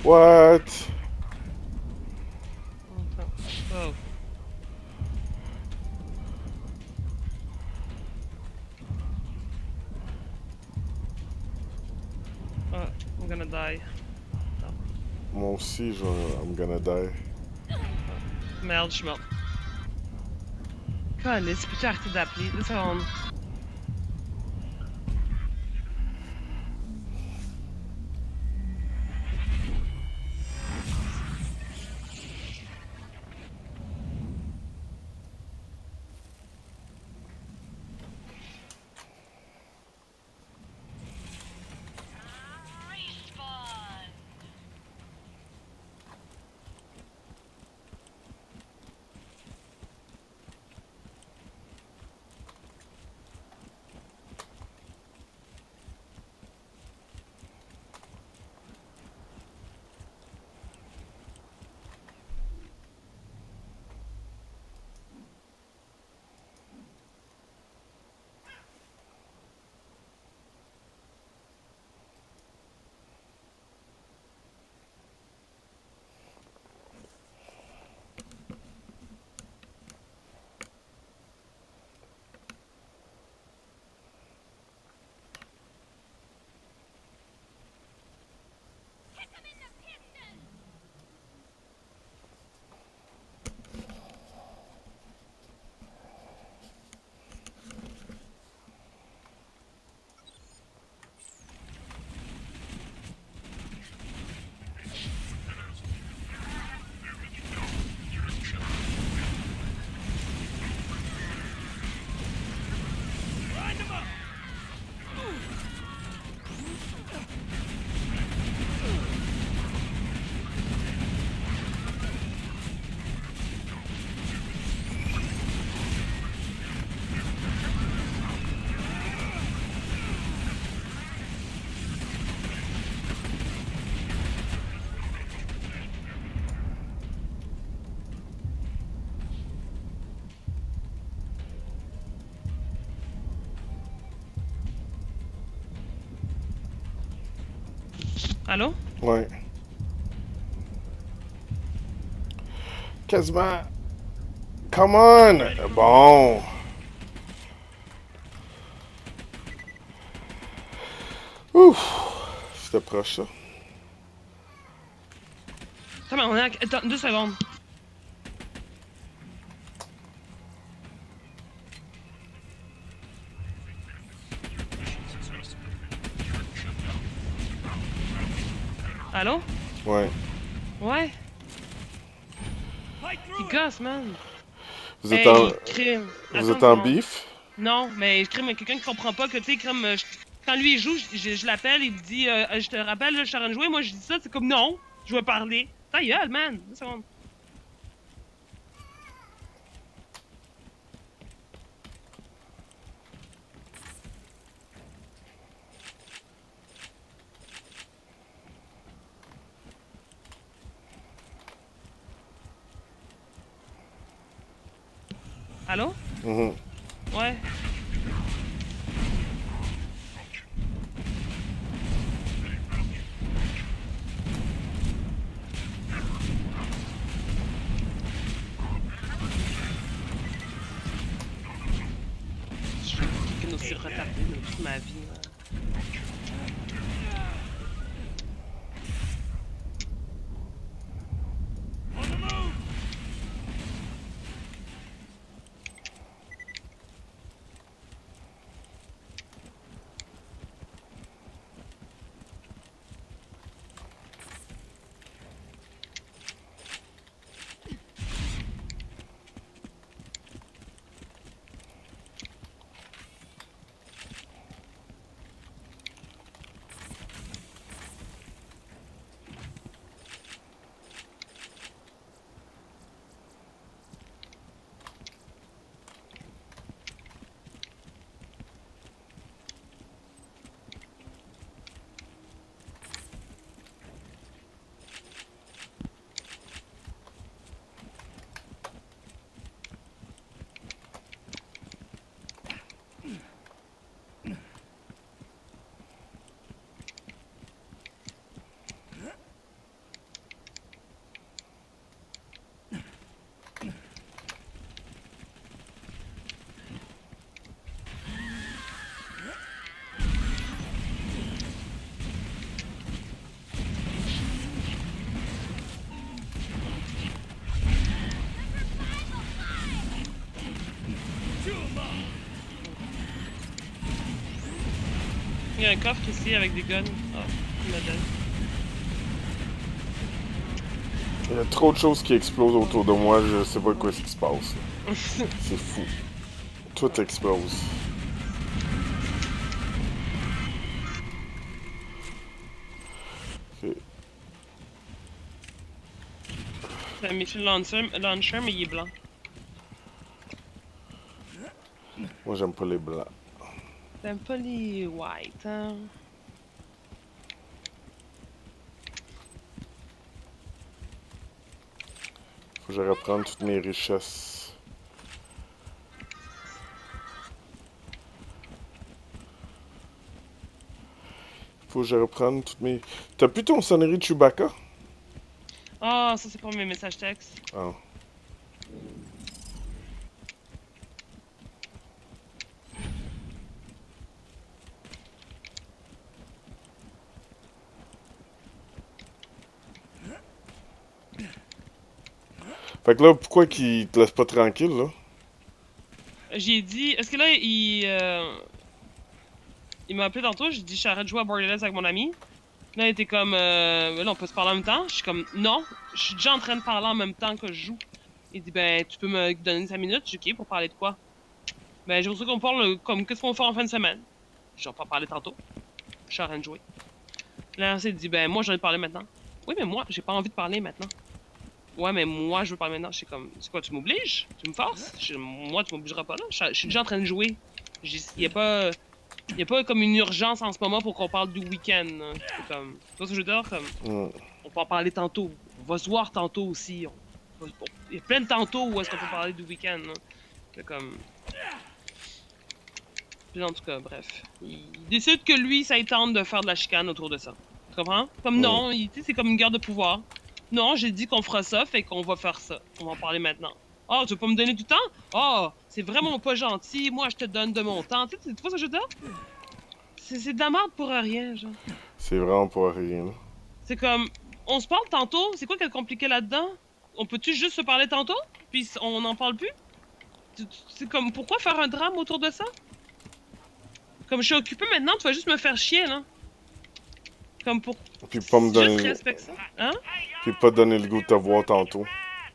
What? Attends. Oh. Ah, I'm gonna die. Attends. Moi aussi, I'm gonna die. Merde, je suis morte. Calice, peux-tu arrêter d'appeler? 2 secondes. Allô? Ouais. Quasiment. Come on! Bon. Ouf. C'était proche, ça. Tabarnak, attends, 2 secondes. Allô? Ouais. Ouais? Il gosse, man. Vous êtes en, Hey, crime. vous Attends êtes une en seconde. beef? Non, mais crime, quelqu'un qui comprend pas que, tu sais, crime, quand lui il joue, je l'appelle, il me dit, je te rappelle, là, je suis en train de jouer. Moi, je dis ça, c'est comme, non, je veux parler. Ta gueule, man. 2 secondes. Allô? Mhm. Ouais. Je suis quelqu'un aussi retardé de toute ma vie, là. Il y a un coffre ici avec des guns. Ah, il me donne. Il y a trop de choses qui explosent autour de moi, je sais pas quoi ce qui se passe. C'est fou. Tout explose. Ok. C'est un missile launcher, mais il est blanc. Moi, j'aime pas les blancs. T'aimes pas les white, hein? Faut que je reprenne toutes mes richesses. Faut que je reprenne toutes mes... T'as plus ton sonnerie de Chewbacca? Ah, ça c'est pour mes messages textes. Ah. Fait que là, pourquoi qu'il te laisse pas tranquille, là? J'ai dit, est-ce que là, il m'a appelé tantôt, j'ai dit, j'arrête de jouer à Borderlands avec mon ami. Là, il était comme, là, on peut se parler en même temps. Je suis comme, non, je suis déjà en train de parler en même temps que je joue. Il dit, ben, tu peux me donner 5 minutes? J'ai dit, ok, pour parler de quoi? Ben, j'ai besoin qu'on parle, comme, qu'est-ce qu'on va faire en fin de semaine? J'en pas parler tantôt. Je suis en train de jouer. Là, il dit, ben, moi, j'ai envie de parler maintenant. Oui, mais moi, j'ai pas envie de parler maintenant. Ouais, mais moi, je veux parler maintenant. Je suis comme, c'est quoi, tu m'obliges? Tu me forces? Moi, tu m'obligeras pas là. Je suis déjà en train de jouer. Il y a pas. Y a pas comme une urgence en ce moment pour qu'on parle du week-end. Hein. C'est comme. Tu vois ce que je veux dire? Comme. On peut en parler tantôt. On va se voir tantôt aussi. Il y a plein de tantôt où est-ce qu'on peut parler du week-end. Hein. C'est comme. Puis en tout cas, bref. Il décide que lui, ça lui tente de faire de la chicane autour de ça. Tu comprends? Comme non, tu sais, c'est comme une guerre de pouvoir. Non, j'ai dit qu'on fera ça, fait qu'on va faire ça. On va en parler maintenant. Ah, oh, tu veux pas me donner du temps? Ah, oh, c'est vraiment pas gentil. Moi, je te donne de mon temps. Tu vois ce que je veux dire? C'est de la merde pour rien, genre. C'est vraiment pas rien, là. C'est comme, on se parle tantôt. C'est quoi qui est compliqué là-dedans? On peut-tu juste se parler tantôt? Puis on n'en parle plus? C'est comme, pourquoi faire un drame autour de ça? Comme je suis occupé maintenant, tu vas juste me faire chier, là. Comme pour... Puis pas me donner... Juste respecte ça. Hein? Puis pas te donner le goût de te voir tantôt.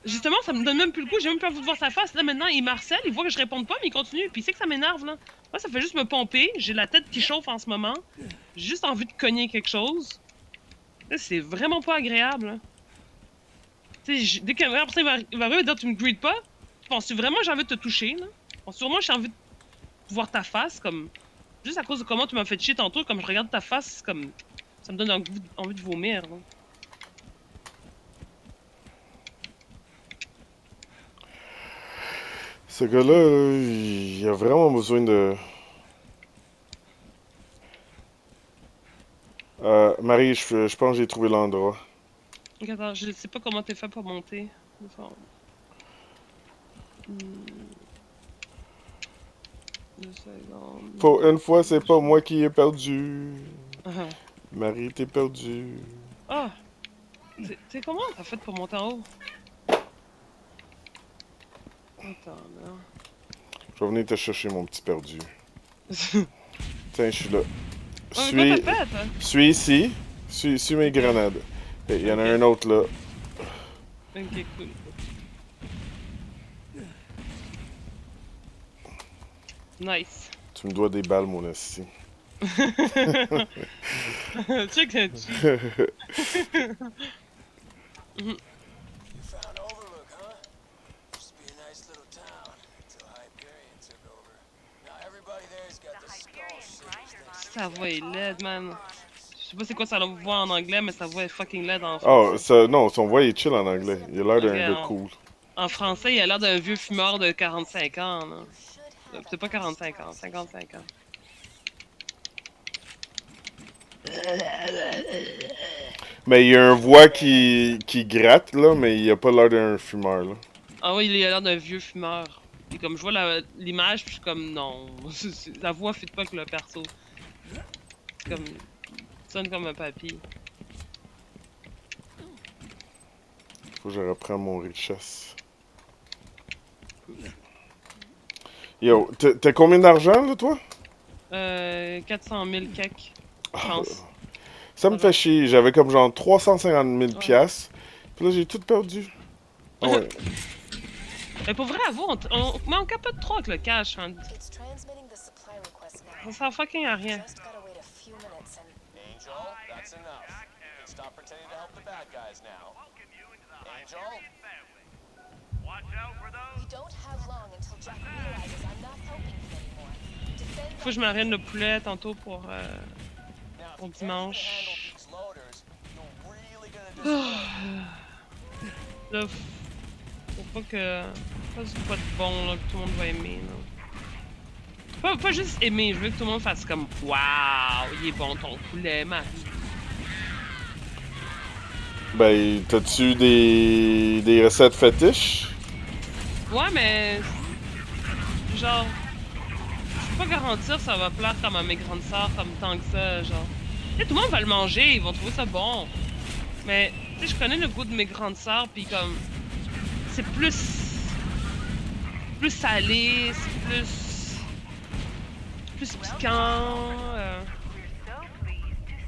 Justement, ça me donne même plus le goût, j'ai même pas envie de voir sa face. Là, maintenant, il marcelle, il voit que je réponds pas, mais il continue. Puis il sait que ça m'énerve, là. Moi, ça fait juste me pomper. J'ai la tête qui chauffe en ce moment. J'ai juste envie de cogner quelque chose. Là, c'est vraiment pas agréable, là. Tu sais, dès qu'un après ça, il va arriver et dire tu me greets pas. Penses-tu vraiment que j'ai envie de te toucher, là? Penses-tu vraiment que j'ai envie de voir ta face, comme... Juste à cause de comment tu m'as fait chier tantôt, comme je regarde ta face, comme... Ça me donne envie de vomir, là. Ce gars-là, il a vraiment besoin de... Marie, je pense que j'ai trouvé l'endroit. Ok, attends, je sais pas comment t'es fait pour monter. Enfin... 2 secondes. Pour une fois, c'est pas moi qui ai perdu. Ah! Marie, t'es perdue. Ah! T'sais comment t'as fait pour monter en haut? Attends, là. Je vais venir te chercher, mon petit perdu. Tiens, je suis là. Oh, mais quoi t'as fait, hein? Suis ici. Suis mes grenades. Il y en a un autre là. Ok, cool. Nice. Tu me dois des balles, mon esti. Check that cheat. You found Overlook, huh? Used to be a nice little town until Hyperion took over. Now everybody there's got the skull shit. Sa voix est laide, man. Je sais pas c'est quoi sa voix en anglais, mais sa voix est fucking laide en Oh, français. non, son voix est chill en anglais. Il a l'air d'un Ok, gars cool. En français, il a l'air d'un vieux fumeur de 45 ans, là. Peut-être pas 45 ans, 55 ans. Mais il a une voix qui gratte, là, mais il a pas l'air d'un fumeur, là. Ah oui, il a l'air d'un vieux fumeur. Et comme je vois l'image, puis je suis comme non. La voix fit pas avec le perso. Comme. Il sonne comme un papy. Faut que je reprenne mon richesse. Yo, t'as combien d'argent, là, toi? 400 000 kek, je pense. Ça me fait chier. J'avais comme genre 350 000 Ouais. piastres. Puis là, j'ai tout perdu. Ah ouais. Mais pour vrai, avoue, mais on capote trop avec le cash. Hein. It's transmitting the supply request Ça now. sert fucking à rien. Just gotta wait a few minutes and Angel, that's enough. You can stop pretending to help the bad guys now. Angel? we don't have long until Jack realizes I'm not helping him anymore. Defend Faut que je marine le poulet tantôt pour Now, if Bon you can't dimanche. handle these loaders, you're really gonna destroy Là, faut pas que. Pas du pas de bon là, que tout le monde va aimer. Là. Pas juste aimer, je veux que tout le monde fasse comme waouh, il est bon ton poulet, Marie. Ben, t'as-tu des recettes fétiches? Ouais, mais. Genre. Je peux pas garantir que ça va plaire comme à mes grandes sœurs, comme tant que ça, genre. Tu sais, tout le monde va le manger, ils vont trouver ça bon. Mais, tu sais, je connais le goût de mes grandes sœurs, pis comme. C'est plus. Plus salé, c'est plus. Plus piquant.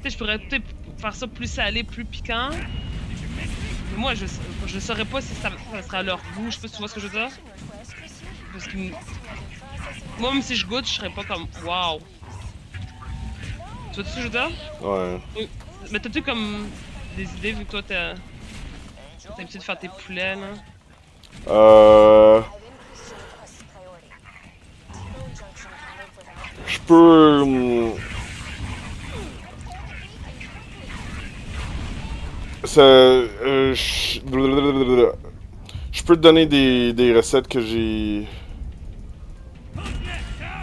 Tu sais, je pourrais peut-être faire ça plus salé, plus piquant. Mais moi, je saurais pas si ça sera à leur goût, je sais pas si tu vois ce que je veux dire. request received. Parce que. Moi, même si je goûte, je serais pas comme waouh. Tu vois ce que je veux dire? Ouais. Mais t'as-tu comme des idées vu que toi t'as l'habitude de faire tes poulets là? Euh. I've increased your request's priority. T-Bone Junction can live without Je peux. Je peux te donner des recettes que j'ai.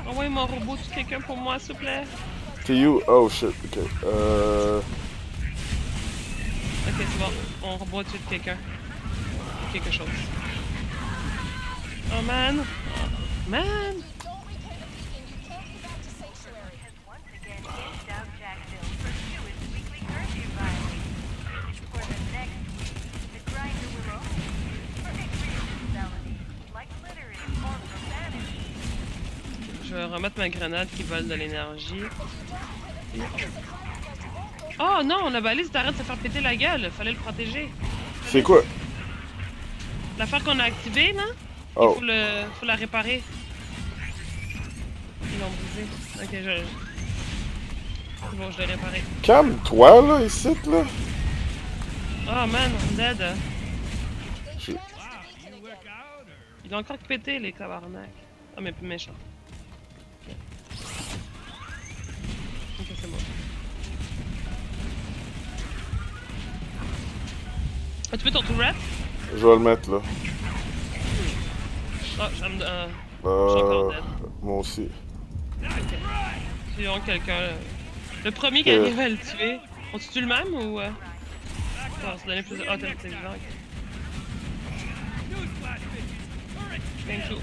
Envoyez mon robot de quelqu'un pour moi, s'il te plaît. T'es où? Oh shit, ok. Ok, c'est bon. On robot de quelqu'un. Quelque chose. Oh man! Man! don't repay the beacon, you can't get back to Sanctuary. has once again inched out Jacksville for its weekly curfew violation. For the next week, the grinder will only be used for increased felony, like littering or profanity. Je vais remettre ma grenade qui vole de l'énergie. Oh non, la balise t'arrête de se faire péter la gueule. Fallait le protéger. C'est quoi? L'affaire qu'on a activée là, Oh. faut la réparer. Ils l'ont brisé. Ok, c'est bon, je l'ai réparé. Calme-toi, là, ici, là. Oh man, on dead. They damaged the beacon again. Ils ont encore pété les tabarnak. Ah, mais plus méchant. Ok. Ok, c'est bon. Ah, tu veux ton tourette? Je vais le mettre, là. Ah, j'aime. Je suis encore dead. Moi aussi. Ok. Suivons quelqu'un. Le premier qui arrive à le tuer. On tue le même ou. On va se donner plus de. Ah, t'es vivant, ok. Thank you.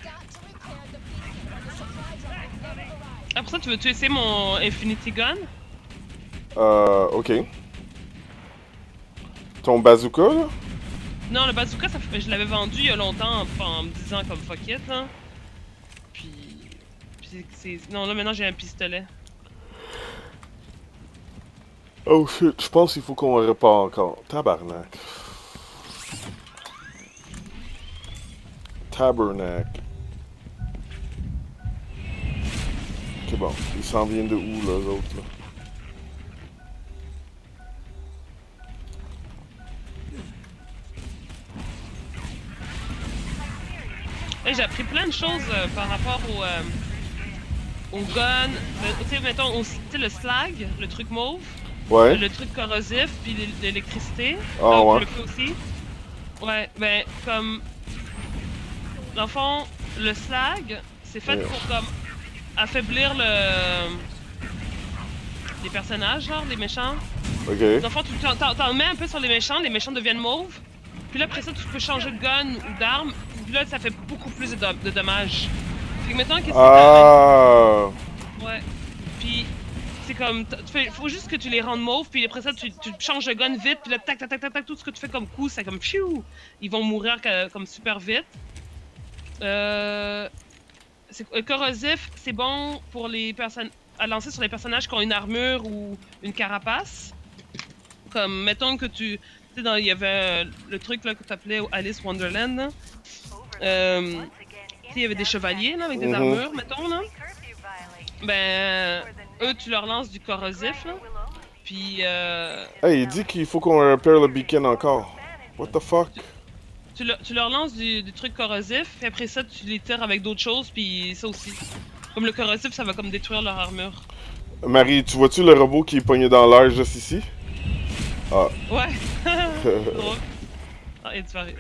Got to repair the beacon or the supply drop will never arrive. Après ça, tu veux-tu essayer mon Infinity Gun? Ok. Ton bazooka, là? Non, le bazooka, je l'avais vendu il y a longtemps en me disant comme fuck it, là. Puis non, là maintenant j'ai un pistolet. Oh shit, je pense qu'il faut qu'on répare encore. Tabarnak. Tabernac. Ok, bon. Ils s'en viennent de où, là, eux autres, là? Hey, j'ai appris plein de choses par rapport au gun. Tu sais, mettons, tu sais, le slag, le truc mauve, Ouais? le truc corrosif, puis l'électricité. Ah, ouais. Le feu aussi. Ouais, ben, comme. Dans le fond, le slag, c'est fait Ouais. pour comme affaiblir les personnages, genre, les méchants. Ok. Dans le fond, t'en mets un peu sur les méchants deviennent mauves. Puis là, après ça, tu peux changer de gun ou d'arme. Puis là, ça fait beaucoup plus de dommages. Fait que mettons que si Ah! Ouais. Puis, c'est comme, faut juste que tu les rendes mauves, puis après ça, tu changes de gun vite, puis là, tac, tac, tac, tac, tac, tout ce que tu fais comme coup, c'est comme, pfiou, ils vont mourir comme super vite. Corrosif, c'est bon pour les personnes, à lancer sur les personnages qui ont une armure ou une carapace. Comme, mettons que tu sais, il y avait le truc là que t'appelais Alice Wonderland, là. Il y avait des chevaliers là, avec des armures, mettons là. Ben, eux, tu leur lances du corrosif là. Puis, Hey, il dit qu'il faut qu'on repère le beacon encore. What the fuck? tu leur lances du truc corrosif, puis après ça, tu les tires avec d'autres choses, puis ça aussi. Comme le corrosif, ça va comme détruire leur armure. Marie, tu vois-tu le robot qui est pogné dans l'air juste ici? Ah. Ouais! C'est drôle. Ah, il a disparu.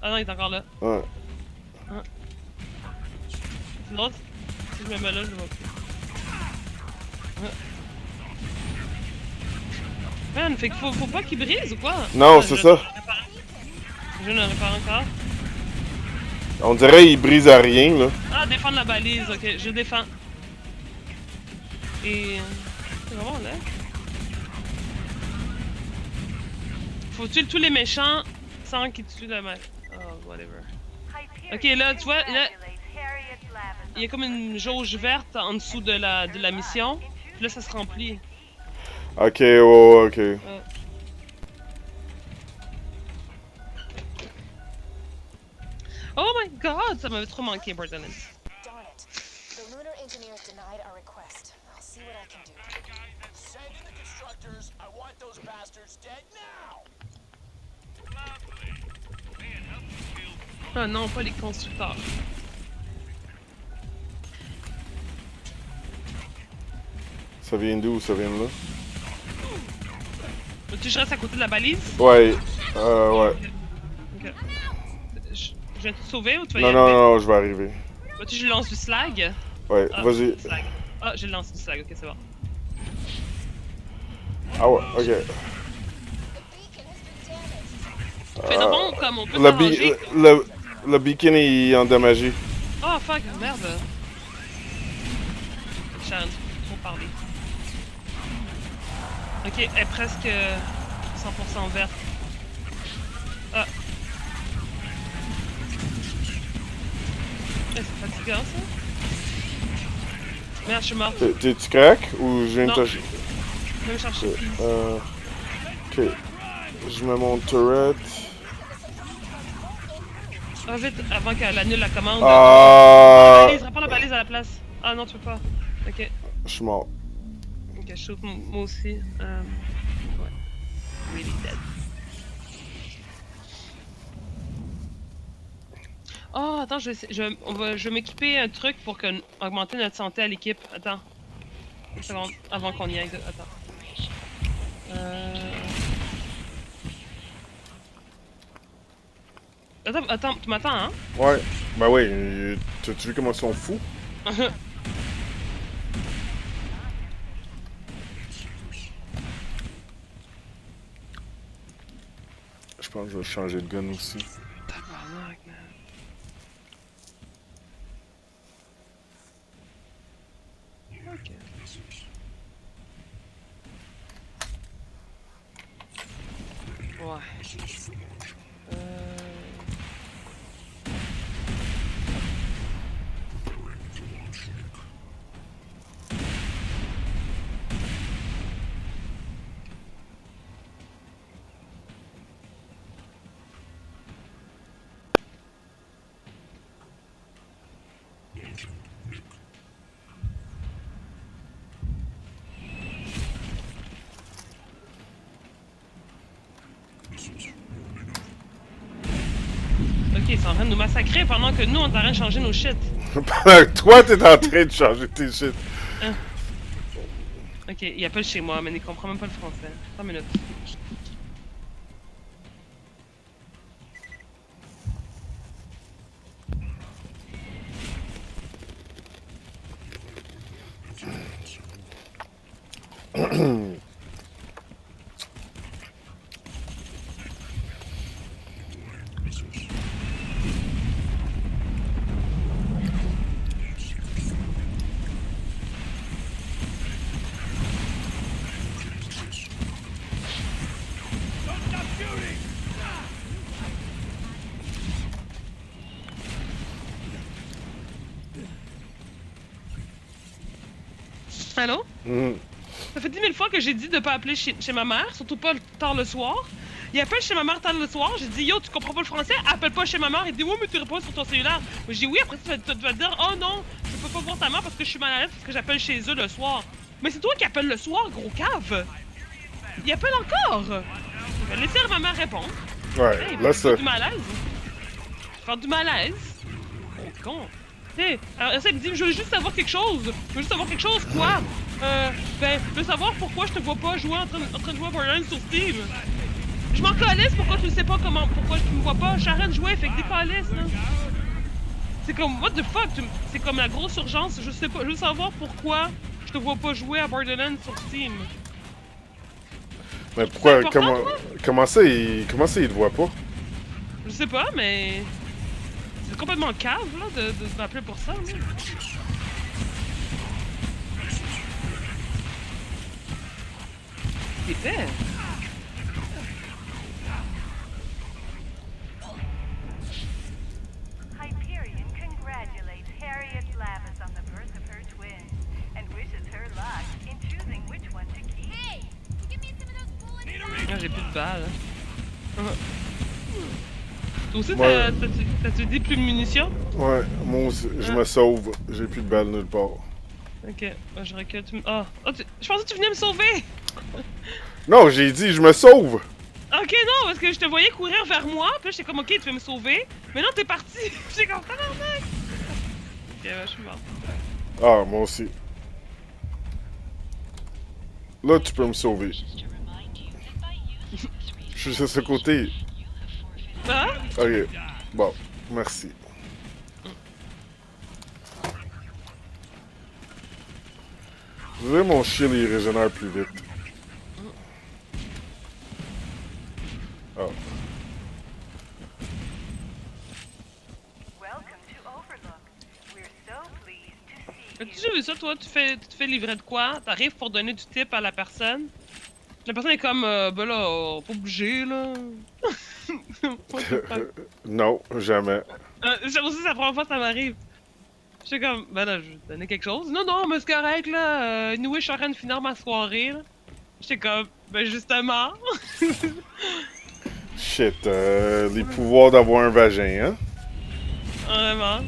Ah non, il est encore là. Ouais. C'est drôle. Si je me mets là, je le vois plus. Man, fait qu'il faut pas qu'il brise ou quoi? Non, c'est ça. Je ne répare encore. On dirait qu'il brise à rien, là. Ah, défendre la balise, ok, je défends. Et... c'est vraiment là. Faut tuer tous les méchants sans qu'ils tuent la mec. Oh, whatever. Ok, là, tu vois, là, il y a comme une jauge verte en dessous de la mission. Puis là, ça se remplit. Ok, ouais, ok. Oh my god, ça m'avait trop manqué, Borderlands. Darn it. The lunar engineers denied our request. I'll see what I can do. Send in the constructors. I want those bastards dead now. Ah non, pas les constructeurs. Ça vient d'où? Ça vient de là? Veux-tu que je reste à côté de la balise? Ouais. Ouais. Ok. Je vais te sauver ou tu vas y Non, arriver? non, non, je vais arriver. Veux-tu que je lance du slag? Ouais, Ah, vas-y. slag. Ah, j'ai lancé du slag, ok, c'est bon. Ah ouais, ok. The beacon has been damaged. Fais donc bon, comme on peut Le, s'arranger. le beacon est endommagé. Oh fuck, merde. Sharon, trop parler. Ok, elle est presque 100% verte. Ah. Eh, c'est fatigant ça. Merde, je suis morte. T'es-tu crack ou je viens de Non. te... Je vais me chercher. Ok. Je mets mon turret. Ah, vite, avant qu'elle annule la commande. Ah. Balise, reprends la balise à la place. Ah non, tu peux pas. Ok. Je suis mort. Ok, je shoot moi aussi. Ouais. Really dead. Oh, attends, je vais m'équiper un truc pour augmenter notre santé à l'équipe. Attends. Une seconde, avant qu'on y aille. Attends. Attends, tu m'attends, hein? Ouais. Ben oui, t'as-tu vu comment ils sont fous? Je pense que je vais changer de gun aussi. Tabarnak, man. Ok. Ouais. Ok, ils sont en train de nous massacrer pendant que nous, on est en train de changer nos shit. Toi, t'es en train de changer tes shit. Ok, il appelle chez moi, mais il comprend même pas le français. 3 minutes. Allô? Mhm. Ça fait 10 000 fois que j'ai dit de pas appeler chez ma mère, surtout pas tard le soir. Il appelle chez ma mère tard le soir, j'ai dit yo, tu comprends pas le français? Appelle pas chez ma mère. Il dit oui, mais tu réponds sur ton cellulaire. Moi, j'ai dit oui, après tu vas te dire oh non, je peux pas voir ta mère parce que je suis mal à l'aise parce que j'appelle chez eux le soir. Mais c'est toi qui appelles le soir, gros cave! Il appelle encore! Je vais laisser ma mère répondre. Ouais, Hey, là, faire ça. du malaise. Faire du malaise. Oh con. Hey, alors ça me dit, je veux juste savoir quelque chose. Je veux juste savoir quelque chose, quoi? Ben, je veux savoir pourquoi je te vois pas jouer en train de jouer à Borderlands sur Steam. Je m'en calisse, pourquoi tu sais pas comment, pourquoi tu me vois pas? J'arrête de jouer, fait que des calices, là. C'est comme, what the fuck? C'est comme la grosse urgence, je sais pas, je veux savoir pourquoi je te vois pas jouer à Borderlands sur Steam. Mais pourquoi, C'est important, comment ça, il te voit pas? Je sais pas, mais... C'est complètement cave, là, de m'appeler pour ça, là. C'est épais. Hyperion congratulates Harriet Lavis on the birth of her twin and wishes her luck in choosing which one to keep. Hey! Give me some of those bullets. Ah, j'ai plus de balles. Toi aussi, Ouais. t'as-tu dit plus de munitions? Ouais, moi aussi, je me sauve. J'ai plus de balles nulle part. Ok, je recule. Je pensais que tu venais me sauver! Non, j'ai dit, je me sauve! Ok, non, parce que je te voyais courir vers moi, puis j'étais comme, ok, tu veux me sauver, mais non, t'es parti! J'étais comme, tabarnak! Ok, ouais, je suis mort. Ah, moi aussi. Là, tu peux me sauver. Je suis sur ce côté. Ah? Ok. Bon, merci. Vous voyez, mon shield, il régénère plus vite. Ah. Welcome to Overlook. We're so pleased to see As-tu déjà vu ça, toi? Tu te fais livrer de quoi? T'arrives pour donner du tip à la personne. La personne est comme, ben là, pas obligé, là. What the fuck? Non, jamais. C'est aussi la première fois que ça m'arrive. J'étais comme, ben là, je vais te donner quelque chose. Non, non, mais c'est correct, là. Anyway, je suis en train de finir ma soirée, là. J'étais comme, ben justement. Shit, les pouvoirs d'avoir un vagin, hein? Vraiment.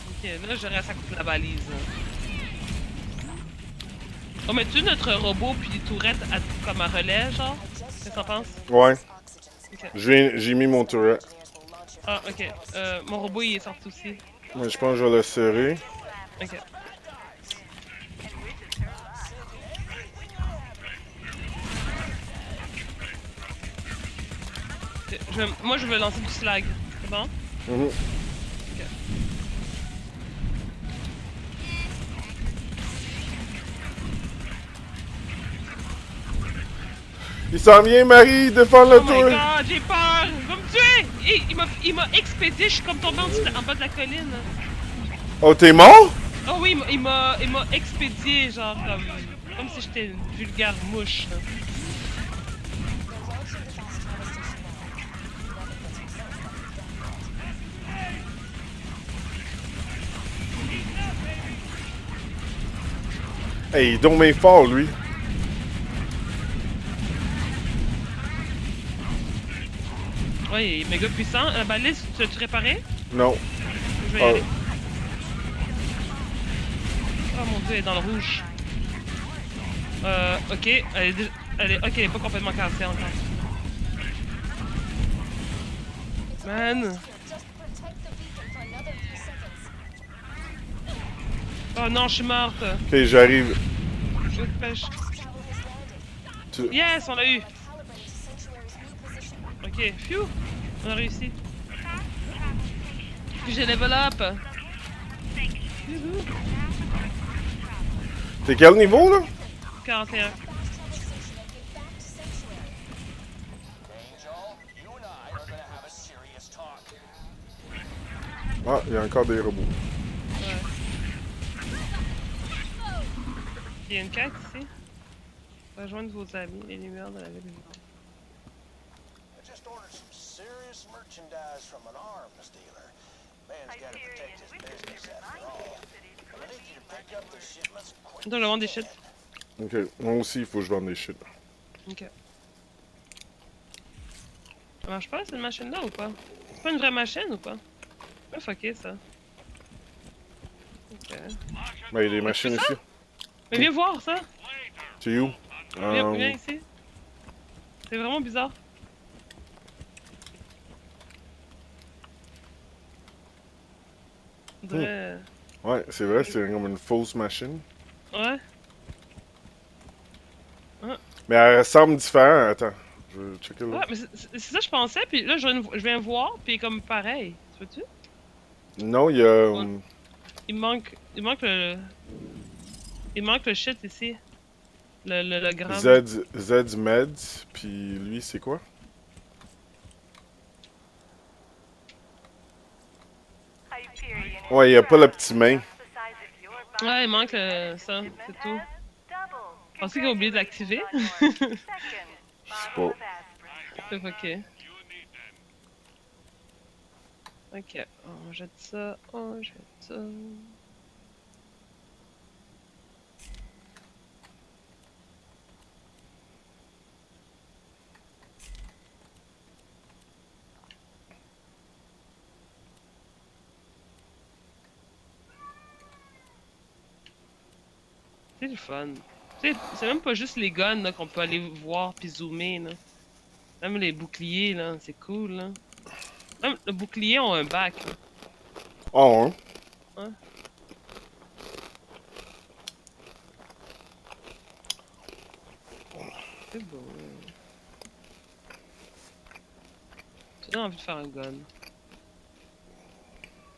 Ok, là, je reste à côté de la balise. On met-tu notre robot puis tourette comme un relais, genre? Qu'est-ce que t'en penses? Ouais. Ok. J'ai mis mon turret. Ah, ok. Mon robot, il est sorti aussi. Mais je pense que je vais le serrer. Ok. Ok, moi, je vais lancer du slag. C'est bon? Mhm. Il s'en vient, Marie, défends le Oh my tour. god, j'ai peur! Il va me tuer! Hey, il m'a expédié, je suis comme tombé en bas de la colline. Oh, t'es mort? Oh oui, il m'a expédié, genre comme si j'étais une vulgaire mouche. Là. Hey, il est donc bien fort, lui. Ouais, il est méga puissant. La balise, tu l'as-tu réparé? Non. Je vais y aller. Oh mon dieu, elle est dans le rouge. Ok, ok, elle est pas complètement cassée encore. Man! Just protect the beacon for another few seconds. Oh non, je suis morte! Ok, j'arrive. Je te pêche. Tower has landed. Yes, on l'a eu! Calibrate to Sanctuary's new position. Ok, phew! On a réussi. Puis j'ai level up! T'es quel niveau, là? 41. Fast conversation and get back to Sanctuary. Angel, you and I are gonna have a serious talk. Ah, il y a encore des robots. Il y a une quête ici. Rejoindre vos amis, les lumières de la ville. I just ordered some serious merchandise from an arms dealer. Man's gotta protect his business after all. I need you to pick up the shipments quick. Donc, je vends des shit. Ok, moi aussi, il faut que je vende des shit. Ok. Ça marche pas, cette machine-là, ou pas? C'est pas une vraie machine, ou pas? Ah, fucké, ça. Ok. Ben, il y a des machines ça? ici. Mais viens voir, ça! C'est où? Viens ici. C'est vraiment bizarre. On dirait... Ouais, c'est vrai, c'est comme une fausse machine. Ouais. Mais elle ressemble différent. Attends, je vais checker là. Ouais, mais c'est ça que je pensais, puis là, je viens voir, puis comme pareil. Tu vois-tu? Non, il y a. Ouais. Il manque le... Il manque le shit ici. Le gramme. Z Meds, puis lui, c'est quoi? Hyperion Ouais, il y a pas le petit main. the size of your body. Ouais, il manque ça, c'est tout. Je pensais qu'il a oublié de l'activer. Je sais pas. C'est ok. Ok, on jette ça, on jette ça. C'est le fun. Tu sais, c'est même pas juste les guns là, qu'on peut aller voir puis zoomer là. Même les boucliers là, c'est cool là. Même le bouclier ont un bac. Là. Oh, hein? Ouais. C'est beau. Là. J'ai envie de faire un gun.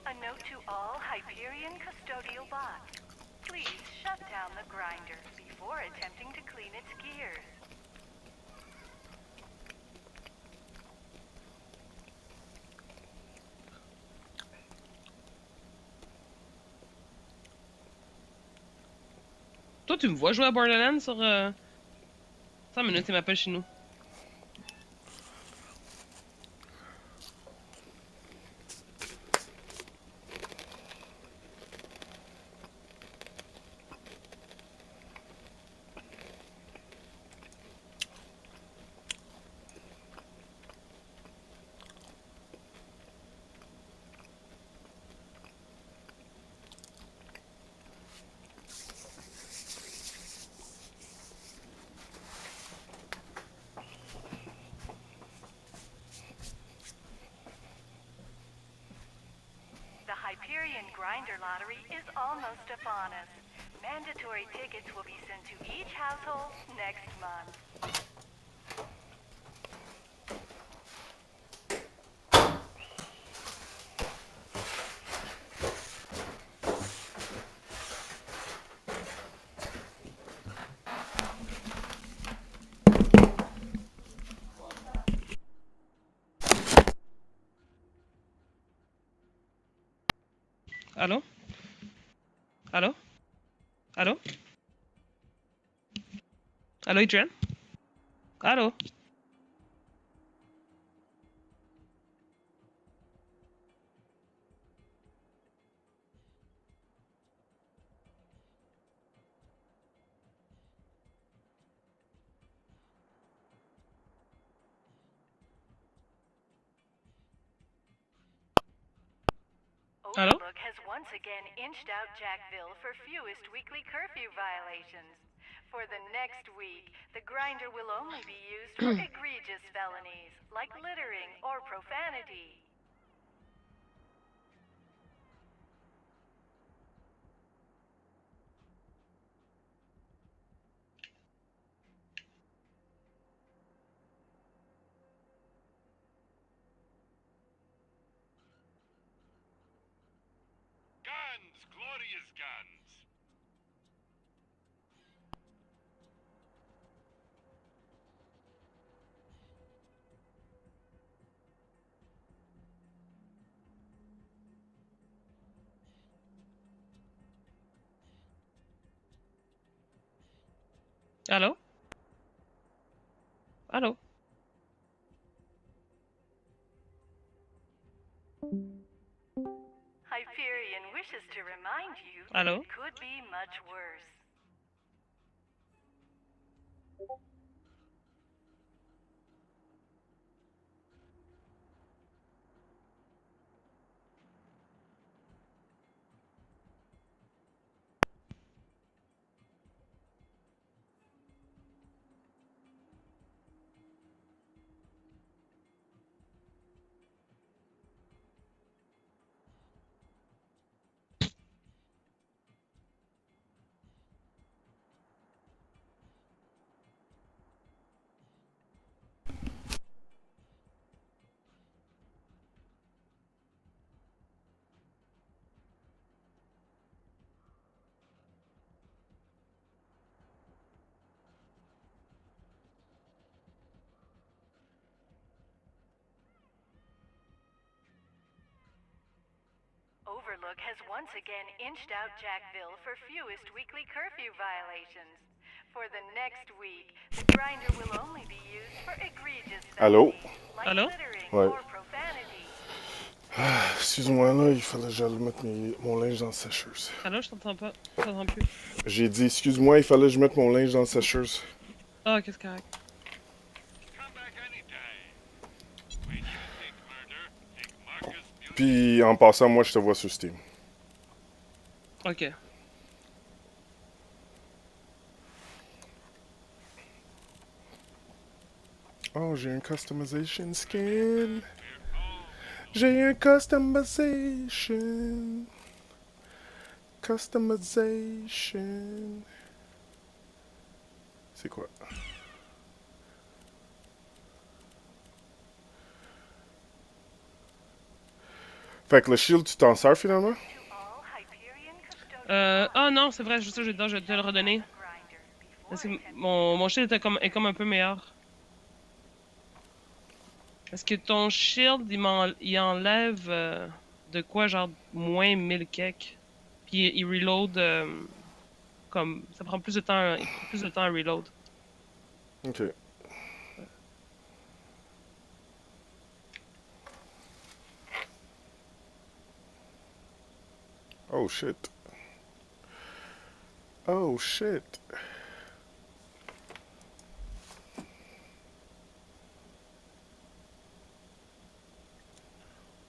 A note to all Hyperion custodial bots. Please shut down the grinder before attempting to clean its gears. Toi, tu me vois jouer à Borderlands sur. 100 minutes, il m'appelle chez nous. The Hyperion Grinder Lottery is almost upon us. Mandatory tickets will be sent to each household next month. Allô? Allô? Allô? Allô, Adrian? Allô? Hello? Overlook has once again inched out Jackville for fewest weekly curfew violations. For the next week, the grinder will only be used for egregious felonies, like littering or profanity. Guns! Glorious guns! Allô? Allô? Hyperion wishes to remind you that Allô? it could be much worse. Overlook has once again inched out Jackville for fewest weekly curfew violations. For the next week, the grinder will only be used for egregious Allô? felonies, like Allô? littering Ouais. or profanity. Excuse-moi, là, il fallait que j'aille mettre mon linge dans la sécheuse. Allô, je t'entends pas. Je t'entends plus. J'ai dit, excuse-moi, il fallait que je mette mon linge dans la sécheuse. Ah, qu'est-ce que c'est correct? Come back anytime. When you think murder, think Marcus Mutiny. Puis, en passant, moi, je te vois sur Steam. Ok. Oh, j'ai un customization skin. J'ai un customization. Customization. C'est quoi? Fait que le shield, tu t'en sers finalement? All Hyperion custodians Ah non, c'est vrai, je sais, je vais te le redonner. grinder before Parce que it can mon shield est comme un peu meilleur. Parce que ton shield, il enlève de quoi, genre, moins 1000 kek. Puis il reload comme. Ça prend plus de temps, il prend plus de temps à reload. Ok. Oh shit. Oh shit.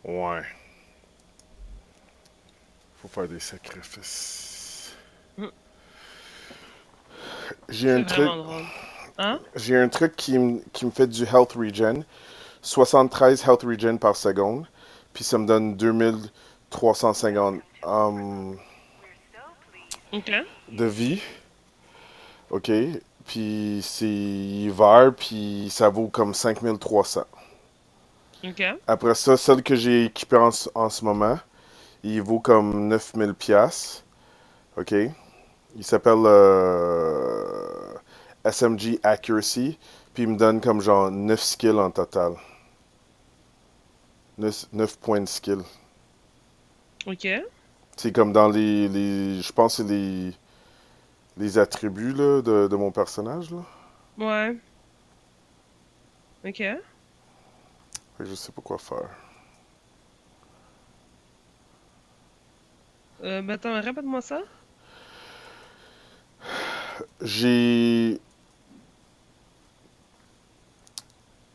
Ouais. Faut faire des sacrifices. Mm. J'ai C'est un truc. vraiment drôle. Hein? J'ai un truc qui me fait du health regen. 73 health regen par seconde. Puis ça me donne 2350 we're so pleased. Ok. de vie. Ok. Puis c'est vert. Puis ça vaut comme 5300. Ok. Après ça, celle que j'ai équipée en ce moment, il vaut comme 9000 pièces. Ok. Il s'appelle SMG Accuracy. Puis il me donne comme genre 9 skills en total. 9 points de skill. Ok. C'est comme dans je pense que c'est les attributs là, de mon personnage. Là. Ouais. Ok. Fait que je sais pas quoi faire. Ben attends, répète-moi ça. J'ai.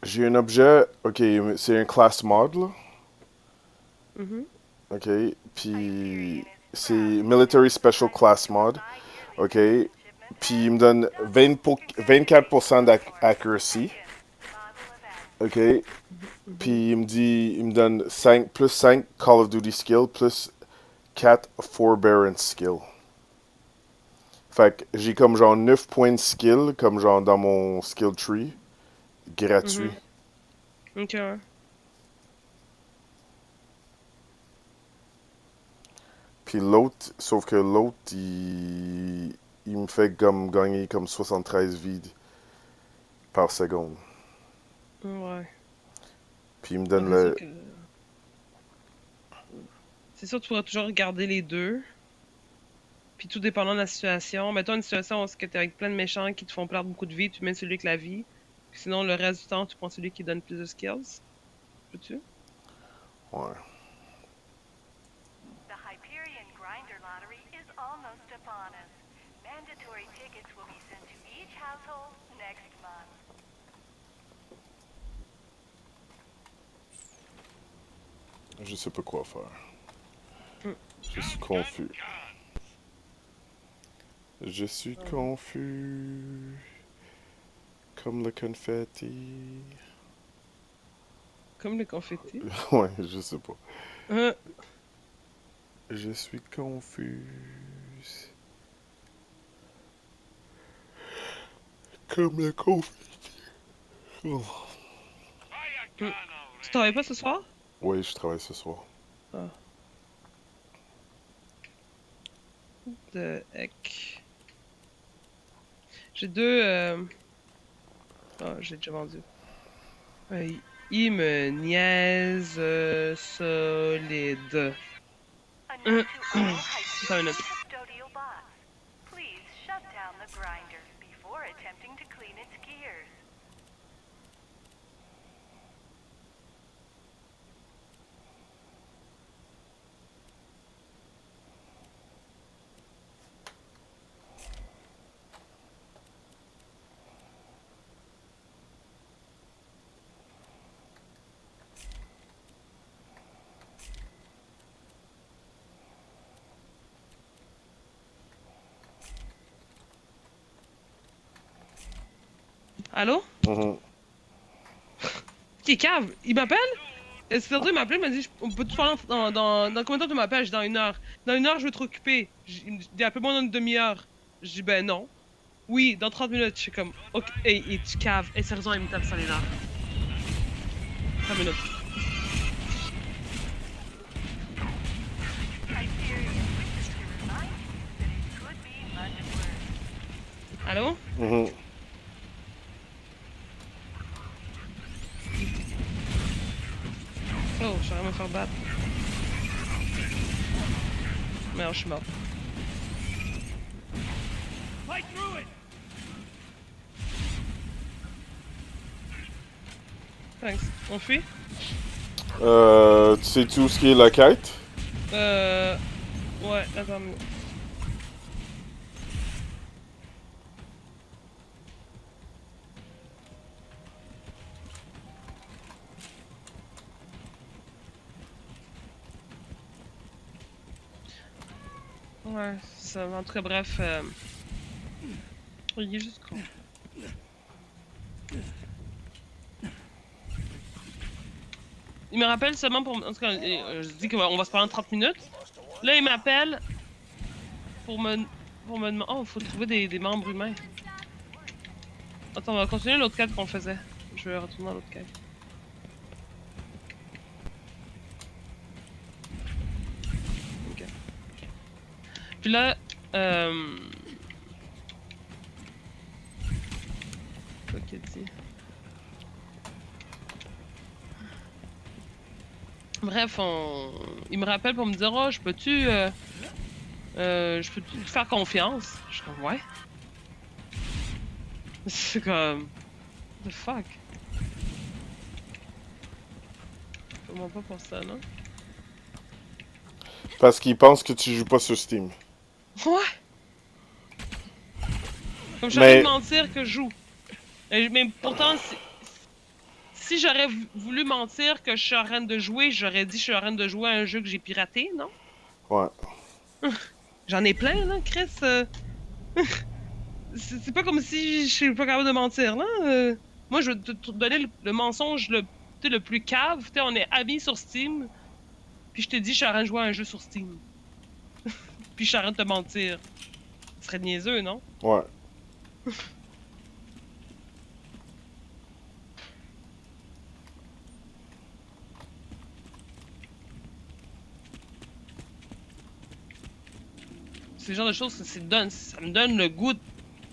J'ai un objet. Ok, c'est un class mod là. Mhm. Ok. Puis c'est Military Special Class Mod. Ok. Puis il me donne 24% d'accuracy. Ok. Puis il me donne 5, plus 5 Call of Duty skill, plus 4 Forbearance skill. Fait que j'ai comme genre 9 points de skill, comme genre dans mon skill tree, gratuit. Ok, ouais. Puis l'autre, sauf que l'autre, il me fait comme gagner comme 73 vies par seconde. Ouais. Puis il me Ben, donne c'est sûr le... que. C'est sûr que tu pourras toujours regarder les deux. Puis tout dépendant de la situation. Mettons une situation où t'es avec plein de méchants qui te font perdre beaucoup de vie, tu mets celui avec la vie. Puis sinon, le reste du temps, tu prends celui qui donne plus de skills. Peux-tu? Ouais. The Hyperion Grinder Lottery is almost upon us. Mandatory tickets will be sent to each household next month. Je sais pas quoi faire. Hmm. Je suis confus. Je suis confus. Comme le confetti. Comme le confetti. Ouais, je sais pas. Hein? Je suis confus. Comme le confetti. Oh. Fire Hmm. gun Tu travailles pas ce soir? Oui, je travaille ce soir. Ah. De heck. J'ai deux. Ah, j'ai déjà vendu. Il me niaise solide. A note to all Attends une Hyperion minute. custodial bots. Please shut down the grinder before attempting to clean its gears. Allô? Mhm. Qui est cave? Il m'appelle? Serdou, il m'a appelé, il m'a dit on peut te parler dans combien de temps tu m'appelles? Je dis dans 1 heure. Dans 1 heure, je vais te occuper. Il me dit appelle-moi dans une demi-heure. Je dis ben non. Oui, dans 30 minutes. Je suis comme ok. Et tu caves. Et sérieusement, il me tape sur les nerfs. 30 minutes. Hyperion wishes to remind you that it could be much worse. Allô? Mhm. Oh, je suis vraiment me faire battre. Merde, je suis mort. Thanks. On fuit? Tu sais tout ce qui est la quête? Ouais, attends. Ouais, ça va. En tout cas, bref. Il est juste con. Il me rappelle seulement pour. En tout cas, je dis qu'on va se parler en 30 minutes. Là, il m'appelle pour me demander. Oh, faut trouver des membres humains. Attends, on va continuer l'autre quête qu'on faisait. Je vais retourner à l'autre quête. Ok. Puis là, quoi qu'il dit? Bref, il me rappelle pour me dire oh, je peux-tu te faire confiance? Je suis comme ouais. C'est comme what the fuck? Comment pas pour ça, non? Parce qu'il pense que tu joues pas sur Steam. Ouais! Comme je Mais- de mentir que je joue. Mais pourtant, si j'aurais voulu mentir que je suis en train de jouer, j'aurais dit que je suis en train de jouer à un jeu que j'ai piraté, non? Ouais. J'en ai plein, là, Chris. C'est pas comme si je suis pas capable de mentir, là. Moi, je vais te donner le mensonge le plus cave. T'sais, on est amis sur Steam. Puis je te dis, je suis en train de jouer à un jeu sur Steam. Puis je suis en train de te mentir. Ce serait niaiseux, non? Ouais. C'est le genre de choses, ça me donne le goût de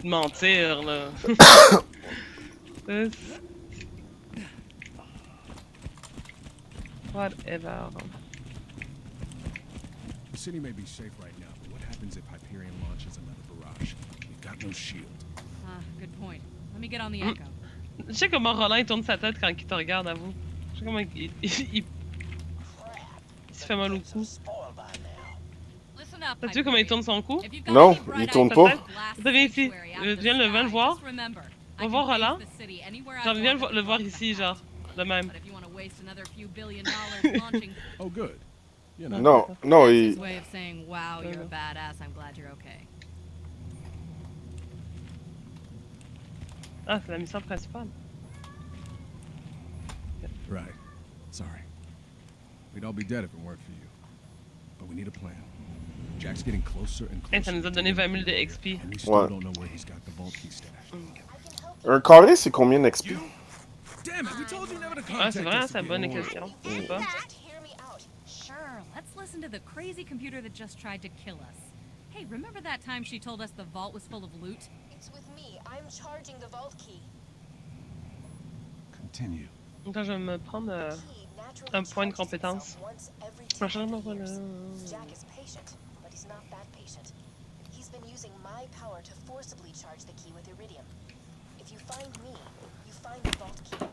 mentir, là. Whatever. The city may be safe right now, but what happens happens if Hyperion launches another barrage? We've got no shield. Good point. Let me get on the echo. Je sais comment Roland il tourne sa tête quand il te regarde, avoue. Je sais comment il se fait mal au cou. Spoiled by now. Listen up, T'as vu comment il tourne son cou? If you've got Non, any bright il tourne ideas pas. for glass Viens ici. sanctuary out of the Viens le sky, voir. just remember, Va I voir can Roland. face the city anywhere I Genre, viens want le voir with ici, a genre. De même. But if you want to waste another few $billion launching Oh, good. You know. Non, non, his il... way of saying, wow, you're a Mhm. badass, I'm glad you're okay. Ah, c'est la mission principale. Right. Sorry. We'd all be dead if it weren't for you. But we need a plan. Jack's getting closer and closer. Hey, ça nous a to donné getting 20 000 de over XP. here, and we still Ouais. don't know where he's got the vault key stashed. I can help Un carré, c'est combien d'XP? Damn it, we told you never to Ah, contact c'est vrai, us c'est if une you bonne don't want. question. Je sais pas. Just hear me out. Sure, let's listen to the crazy computer that just tried to kill us. Hey, remember that time she told us the vault was full of loot? It's with me. I'm charging the vault key. Continue. Attends, je vais me prendre Key naturally un point de charges compétence. itself once every Prochain 200 voilà. years. Jack is patient, but he's not that patient. He's been using my power to forcibly charge the key with iridium. If you find me, you find the vault key.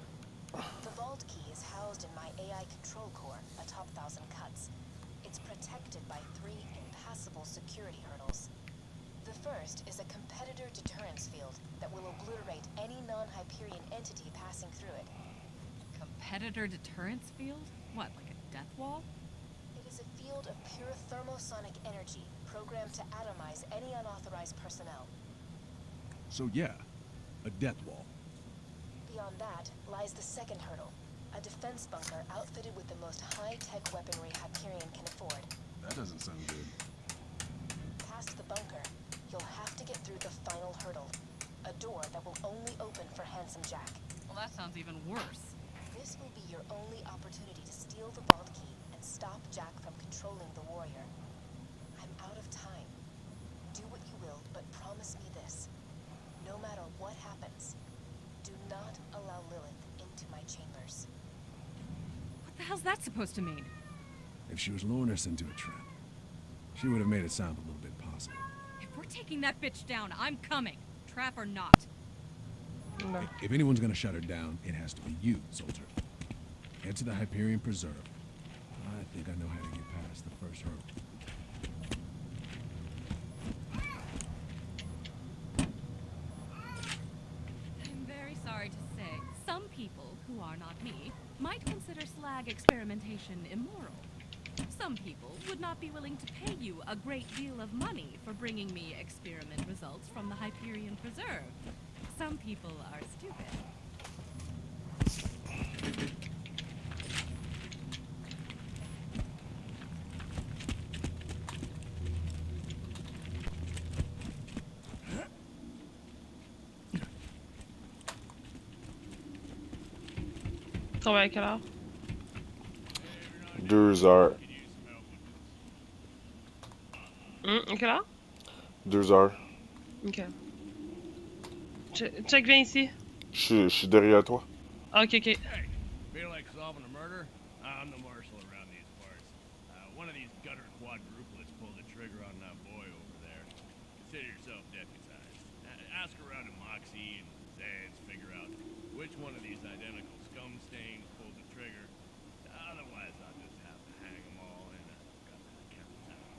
The vault key is housed in my AI control core atop Thousand Cuts. It's protected by 3 impassable security hurdles. The first is a competitor deterrence field that will obliterate any non-Hyperion entity passing through it. Competitor deterrence field? What, like a death wall? It is a field of pure thermosonic energy programmed to atomize any unauthorized personnel. So yeah, a death wall. Beyond that lies the second hurdle, a defense bunker outfitted with the most high-tech weaponry Hyperion can afford. That doesn't sound good. Past the bunker, you'll have to get through the final hurdle, a door that will only open for Handsome Jack. Well, that sounds even worse. This will be your only opportunity to steal the vault key and stop Jack from controlling the warrior. I'm out of time. Do what you will, but promise me this. No matter what happens, do not allow Lilith into my chambers. What the hell's that supposed to mean? If she was luring us into a trap, she would have made it sound a little bit possible. If we're taking that bitch down, I'm coming. Trap or not. Non. If anyone's gonna shut her down, it has to be you, soldier. Head to the Hyperion Preserve. I think I know how to get past the first hurdle. I'm very sorry to say, some people, who are not me, might consider slag experimentation immoral. Some people would not be willing to pay you a great deal of money for bringing me experiment results from the Hyperion Preserve. Some people are stupid. Travaille à quelle heure? 2 heures. À quelle heure? 2 heures. Ok. Check, viens ici. Je suis derrière toi. Ah, ok, ok. Hey, feel like solving a murder? I'm the marshal around these parts. One of these gutter quadruplets pulled the trigger on that boy over there. Consider yourself deputized. Ask around to Moxie and Zans, figure out which one of these identical scum stains pulled the trigger. Otherwise, I'll just have to hang them all and got that count out.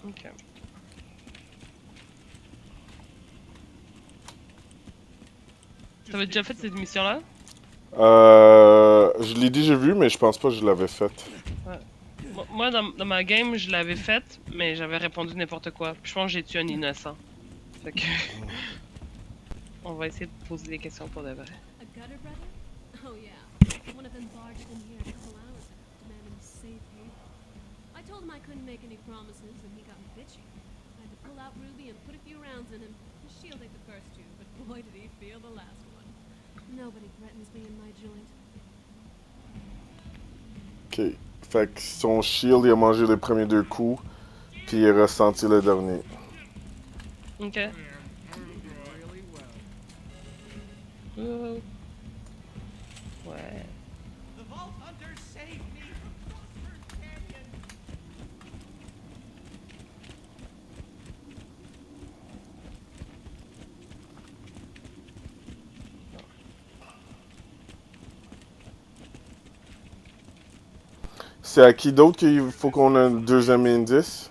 Ok. T'avais déjà fait cette mission-là? Je l'ai déjà vu, mais je pense pas que je l'avais faite. Moi, dans ma game, je l'avais faite, mais j'avais répondu n'importe quoi. Puis je pense que j'ai tué un innocent. Fait que... On va essayer de poser des questions pour de vrai. A gutter brother? Oh yeah. One of them barged in here a couple hours ago, demanding safe haven. I told him I couldn't make any promises, and he got bitchy. I had to pull out Ruby and put a few rounds in him. His shield ate the first two, but boy did he feel the last one. Nobody threatens me in my joint. Ok. Fait que son shield, il a mangé les premiers 2 coups, puis il a ressenti le dernier. Ok. Ouais. Vault Hunter, save me from Frostburn Canyon! C'est à qui d'autre qu'il faut qu'on ait un deuxième indice?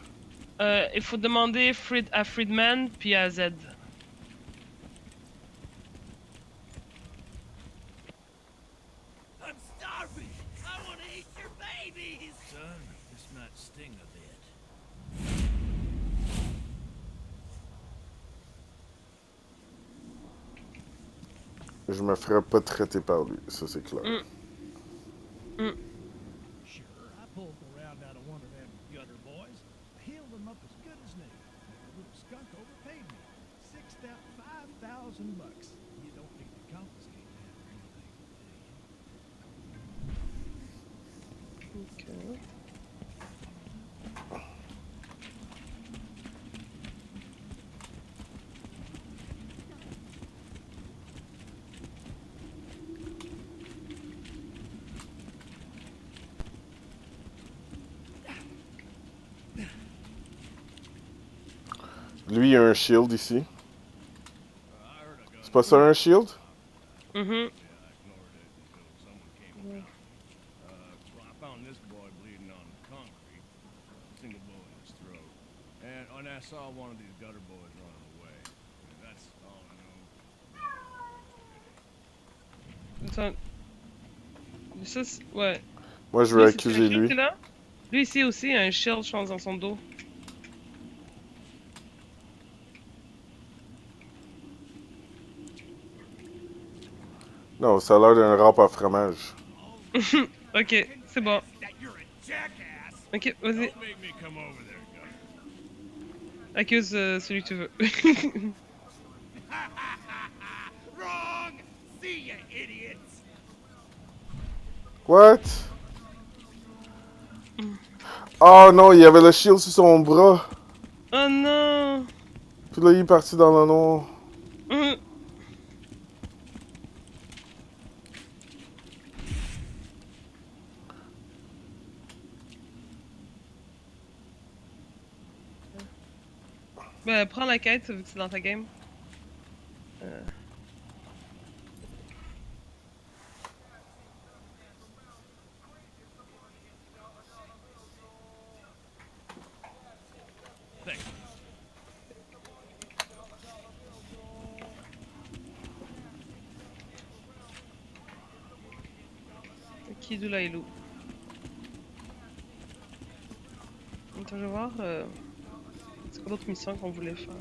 Il faut demander à Friedman puis à Z. I'm starving! I want to eat your babies! Son, this might sting a bit. Je me ferais pas traiter par lui, ça c'est clair. Sure, I pulled the round out of one of them gutter boys. Healed him up as good as new. The little skunk overpaid me. Sixed out $5,000. You don't need to confiscate that or anything, do you? Ok. Lui, il a un shield ici. I heard a gun. C'est pas ça un shield? Mhm. Yeah, I ignored it until someone came around. Well, I found this boy bleeding on the concrete. Single bullet in his throat. And I saw one of these gutter boys running away. And that's all I know. Attends. Ça, ouais. Moi, je vais Lui, c'est un accuser shield, lui. c'est là? Lui ici aussi, il a un shield, je pense, dans son dos. Non, ça a l'air d'un râpe à fromage. Ok, c'est bon. That you're a jackass! Ok, vas-y. Don't make me come over there, gutter. Accuse celui que tu veux. Wrong! See ya, idiots! What? Oh non, il y avait le shield sur son bras. Oh non! Puis là, il est parti dans le noir. Mhm. Ben, prends la quête, vu que c'est dans ta game. Thanks. Qui d'où là, Ilou? Attends, je vais voir. C'est quoi l'autre mission qu'on voulait faire?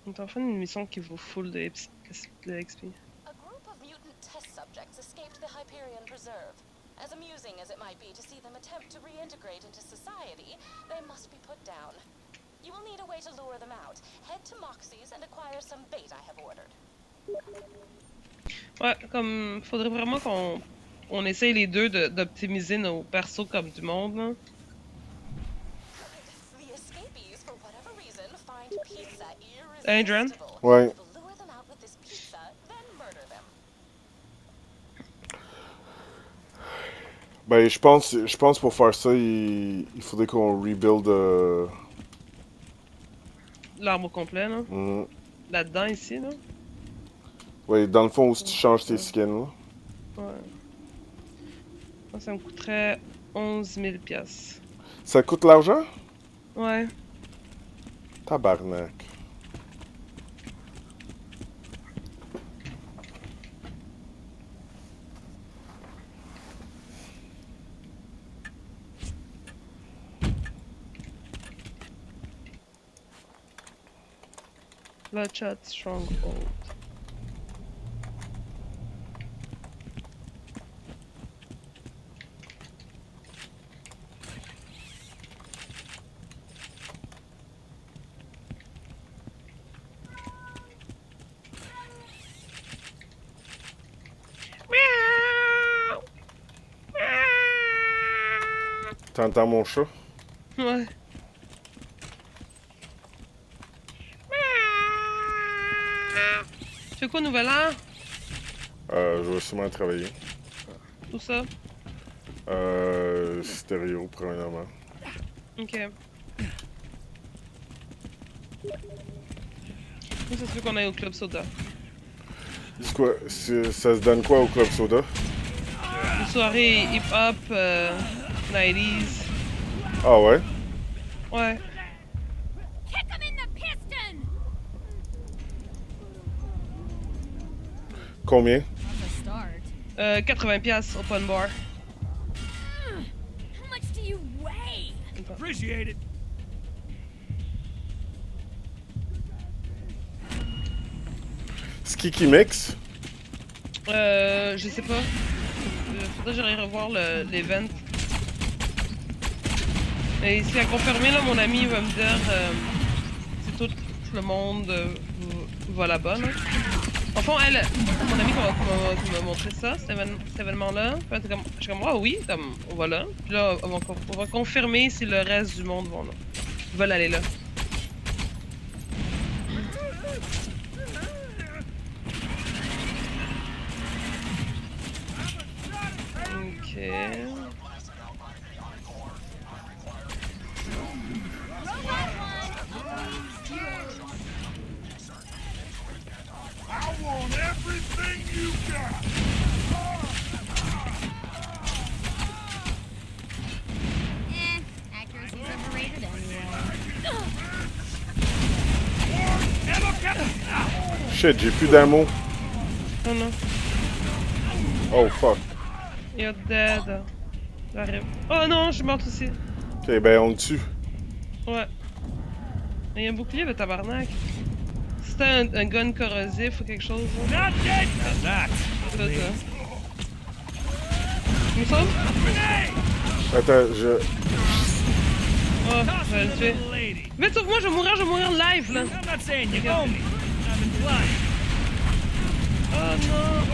On est en train d'une mission qui vaut full de XP. A group of mutant test subjects escaped the Hyperion Preserve. As amusing as it might be to see them attempt to reintegrate into society, they must be put down. You will need a way to lure them out. Head to Moxie's and acquire some bait I have ordered. Ouais, comme faudrait vraiment qu'on essaye les deux d'optimiser nos persos comme du monde. Là. The escapees, for whatever reason, find pizza Adrian? irresistible. Ouais. Lure them out with this pizza, then murder them. Ben, je pense pour faire ça, il faudrait qu'on rebuild. L'arbre au complet, là. Mhm. Là-dedans, ici, là. Ouais, dans le fond, où tu changes tes skins, là. Ouais. Moi, ça me coûterait 11 000 piastres. Ça coûte l'argent? Ouais. Tabarnak. Bloodshot Stronghold. T'entends mon chat? Ouais. Tu fais quoi, nouvel an? Je vais sûrement travailler. Où ça? Stéréo, premièrement. Ok. Où ça se fait qu'on aille au Club Soda? C'est quoi? Ça se donne quoi au Club Soda? Une soirée hip-hop, 90s. Ah ouais? Ouais. Kick him in the piston! Combien? That's a start. 80$ open bar. How much do you weigh? Appreciate it. C'est qui mixe? Je sais pas. Faudrait que j'aille revoir l'event. Et c'est à confirmer, là, mon ami va me dire si tout le monde va là-bas, là. En fond, elle, mon ami qui m'a montré ça, cet événement-là. Puis elle était comme, je suis comme, ah oui, comme, on va là. Puis là, on va confirmer si le reste du monde veulent aller là. Ok. Accuracy's overrated anyway. Shit, j'ai plus d'ammo. Oh non. Oh fuck. You're dead. J'arrive. Oh non, je suis morte aussi. Ok, ben on le tue. Ouais. Il y a un bouclier, le tabarnak. C'était un gun corrosif ou quelque chose. Là. Not dead. How's that? C'est ça. Tu me sauves? Attends, je... Oh, je vais le tuer. Little lady. Vite, sauve-moi, je vais mourir live là. I'm not saying you owe me. I'm implying. Oh non.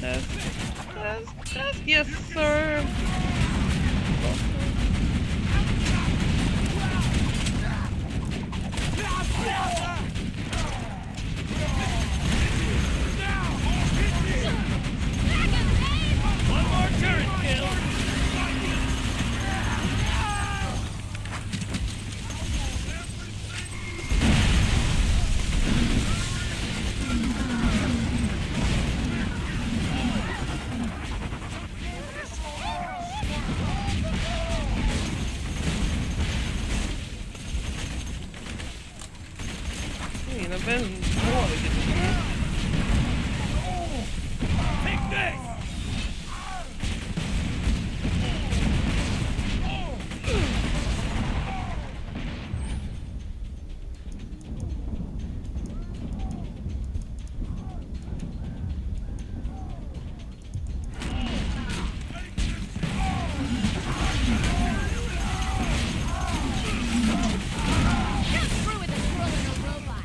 Yes, yes, sir. One more turret kill. Il y en a bien trop avec des boucliers. Take this. Screw with the squirrel and her robot.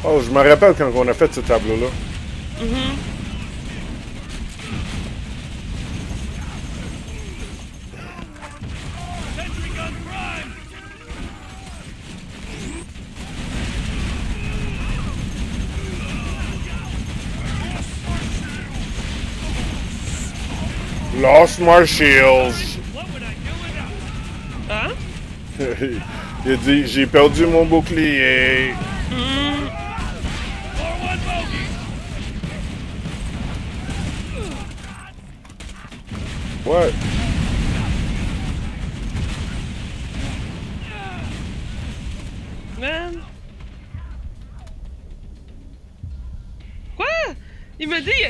Oh, je me rappelle quand on a fait ce tableau-là. Sentry gun prime. Lost my shields. What would I do without? Hein? Il a dit, j'ai perdu mon bouclier. Hmm. 4-1 bogey. What? Man.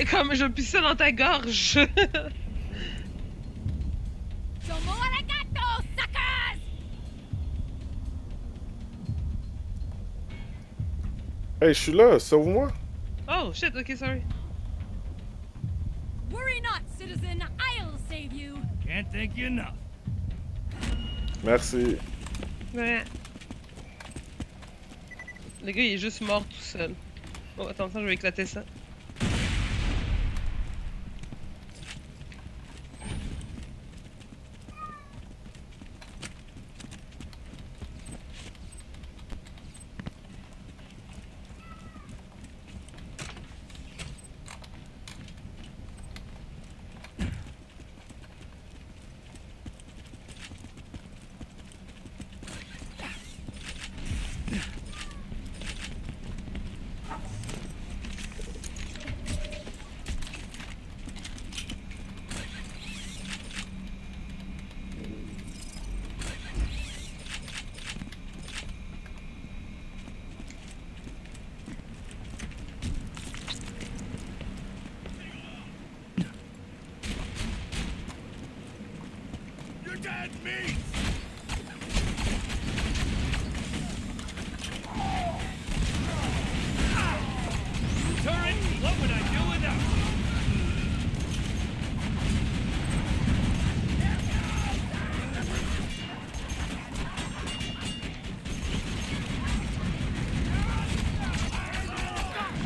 comme je pisse dans ta gorge. Hey, je suis là, sauve-moi. Oh shit, ok, sorry. Worry not, citizen. I'll save you. Can't thank you enough. Merci. Ouais. Le gars, il est juste mort tout seul. Oh, attends, ça, je vais éclater ça. You're dead meat! Turret, what would I do without you?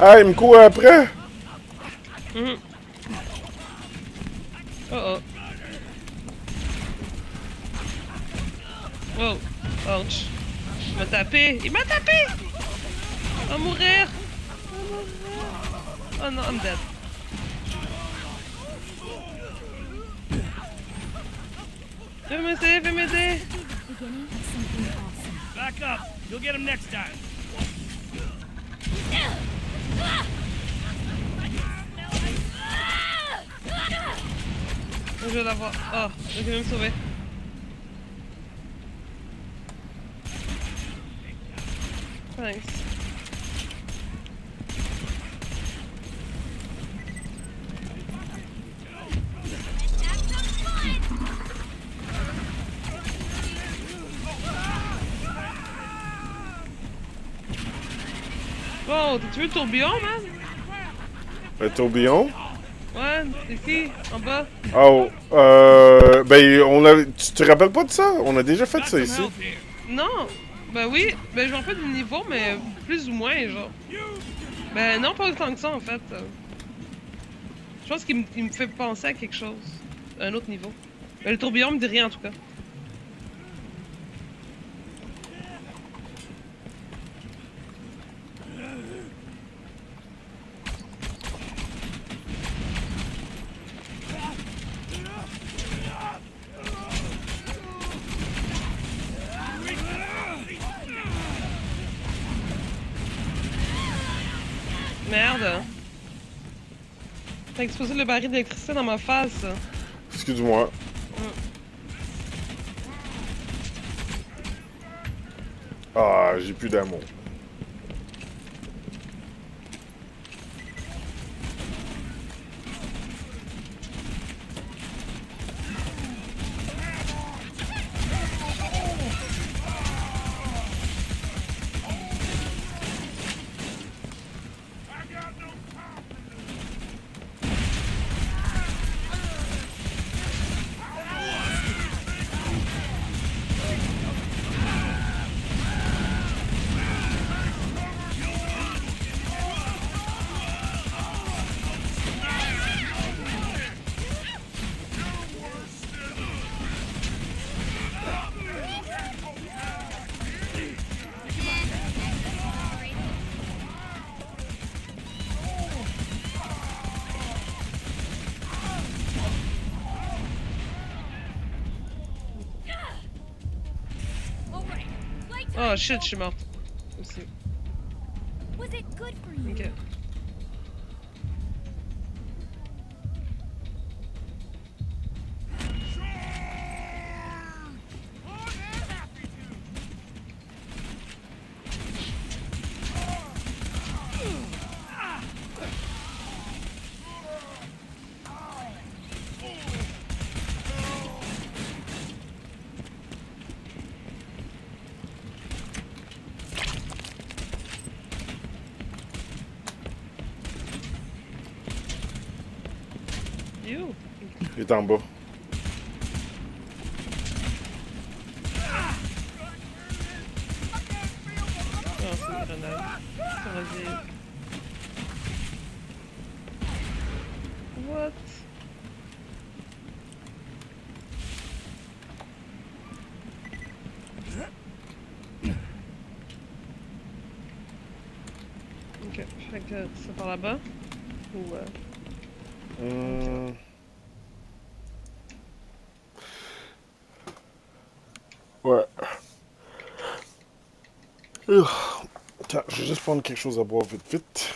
Ah, il me court après. Mhm. Oh oh. Oh, ouch. Il m'a tapé! Il m'a tapé! Il va mourir! Oh non, I'm dead. Viens m'aider, viens m'aider! Back up. You'll get him next time. Je vais l'avoir. Oh, je vais me sauver. Thanks. Wow, t'as tué le tourbillon, man? Le tourbillon? Ouais, ici, en bas. Oh, ben, tu te rappelles pas de ça? On a déjà fait ça ici. Non! Ben oui, ben je me rappelle du niveau, mais plus ou moins, genre. Ben non, pas autant que ça, en fait. Je pense qu'il me fait penser à quelque chose. À un autre niveau. Ben, le tourbillon me dit rien, en tout cas. Merde. T'as explosé le baril d'électricité dans ma face. Excuse-moi. Ah, j'ai plus d'amour. Oh shit, je suis morte. Aussi. Was it good for you? Ok. Il est en bas. Non, c'est une grenade. Ça va dire. What? Ok, fait que c'est par là-bas? Ou Ouais. Attends, je vais juste prendre quelque chose à boire vite vite.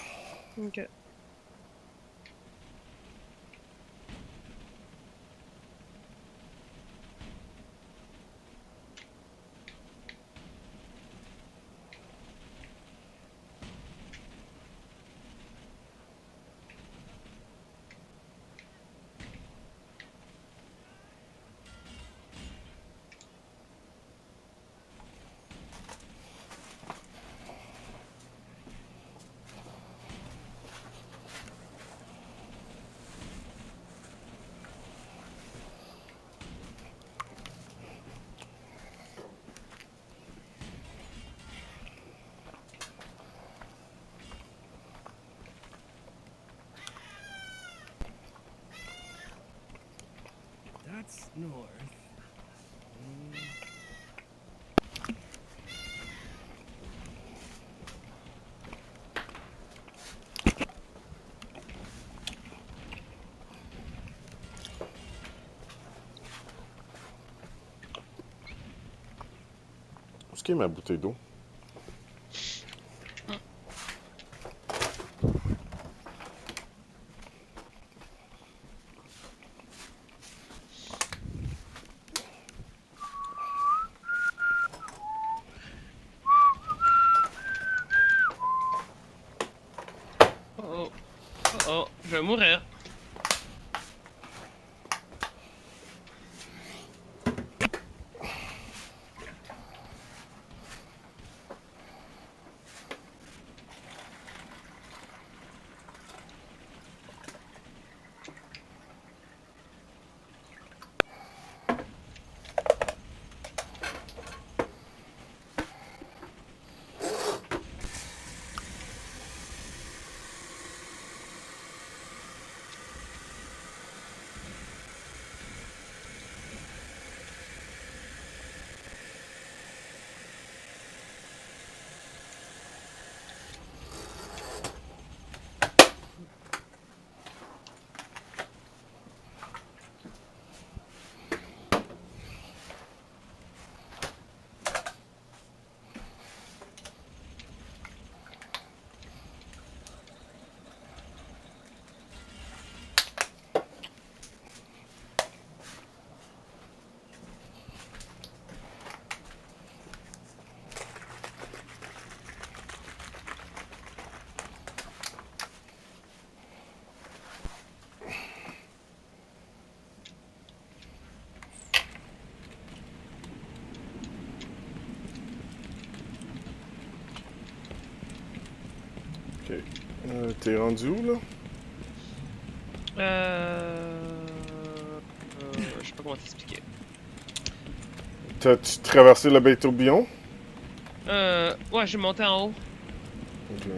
Ok. That's north. Où est-ce qu'il y a ma bouteille d'eau? Oh. Oh, je vais mourir. Ok. T'es rendu où, là? Je sais pas comment t'expliquer. T'as-tu traversé le bain tourbillon? Ouais, j'ai monté en haut. Ok.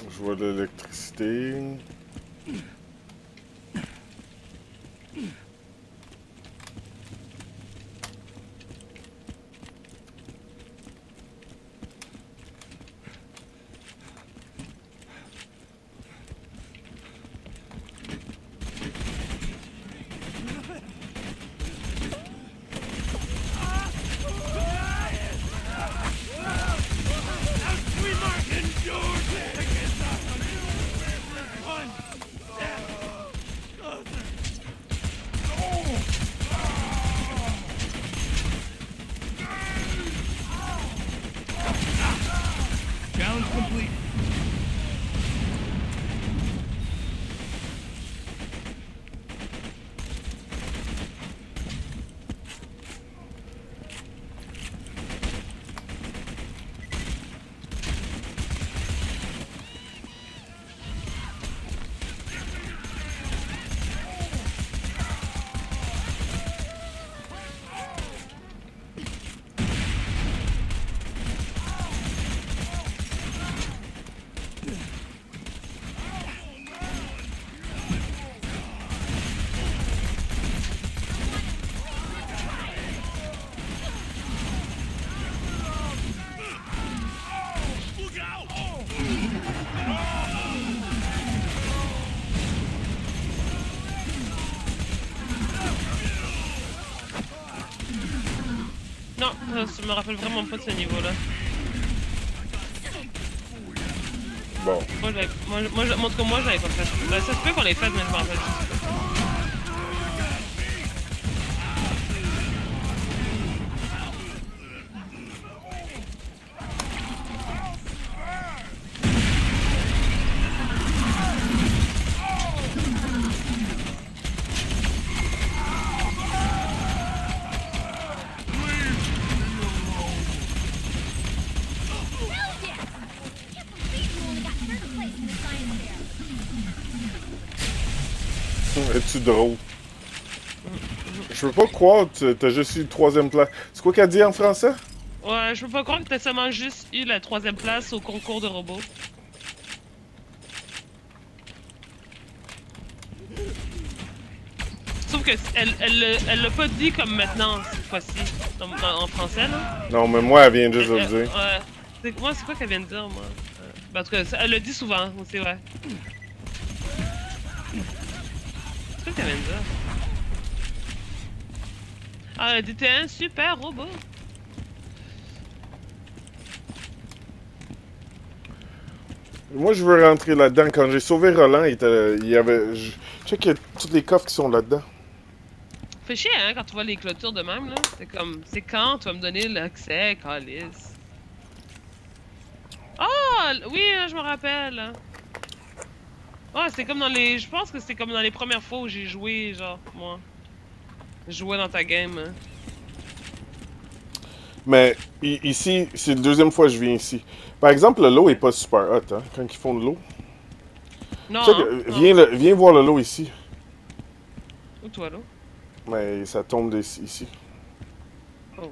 Je vois de l'électricité. Non, je me rappelle vraiment pas de ce niveau-là. Bon. En tout cas, moi, je l'avais pas fait. Ben, ça se peut qu'on l'ait fait, mais je m'en rappelle juste pas. Es-tu drôle? Je peux pas croire que t'as juste eu 3e place. C'est quoi qu'elle dit en français? Ouais, je peux pas croire que t'as seulement juste eu la 3e place au concours de robots. Sauf que elle l'a pas dit comme maintenant, cette fois-ci, en français, là. Non, mais moi, elle vient juste de le dire. Ouais. C'est quoi qu'elle vient de dire, moi? Ben, en tout cas, elle le dit souvent, c'est vrai. C'est quoi qu'elle vient de dire? Ah, elle dit t'es un super robot. Moi, je veux rentrer là-dedans. Quand j'ai sauvé Roland, il y avait... Je sais qu'il y a tous les coffres qui sont là-dedans. Fait chier, hein, quand tu vois les clôtures de même, là. C'est comme, c'est quand tu vas me donner l'accès, Calice? Ah, oui, je me rappelle. Ouais, c'est comme dans les... Je pense que c'est comme dans les premières fois où j'ai joué, genre, moi. Je jouais dans ta game, hein. Mais ici, c'est la 2e fois que je viens ici. Par exemple, le lot est pas super hot, hein, quand ils font de l'eau. Non, Check, hein? viens voir le lot ici. Où toi, là? Mais ça tombe ici. Oh.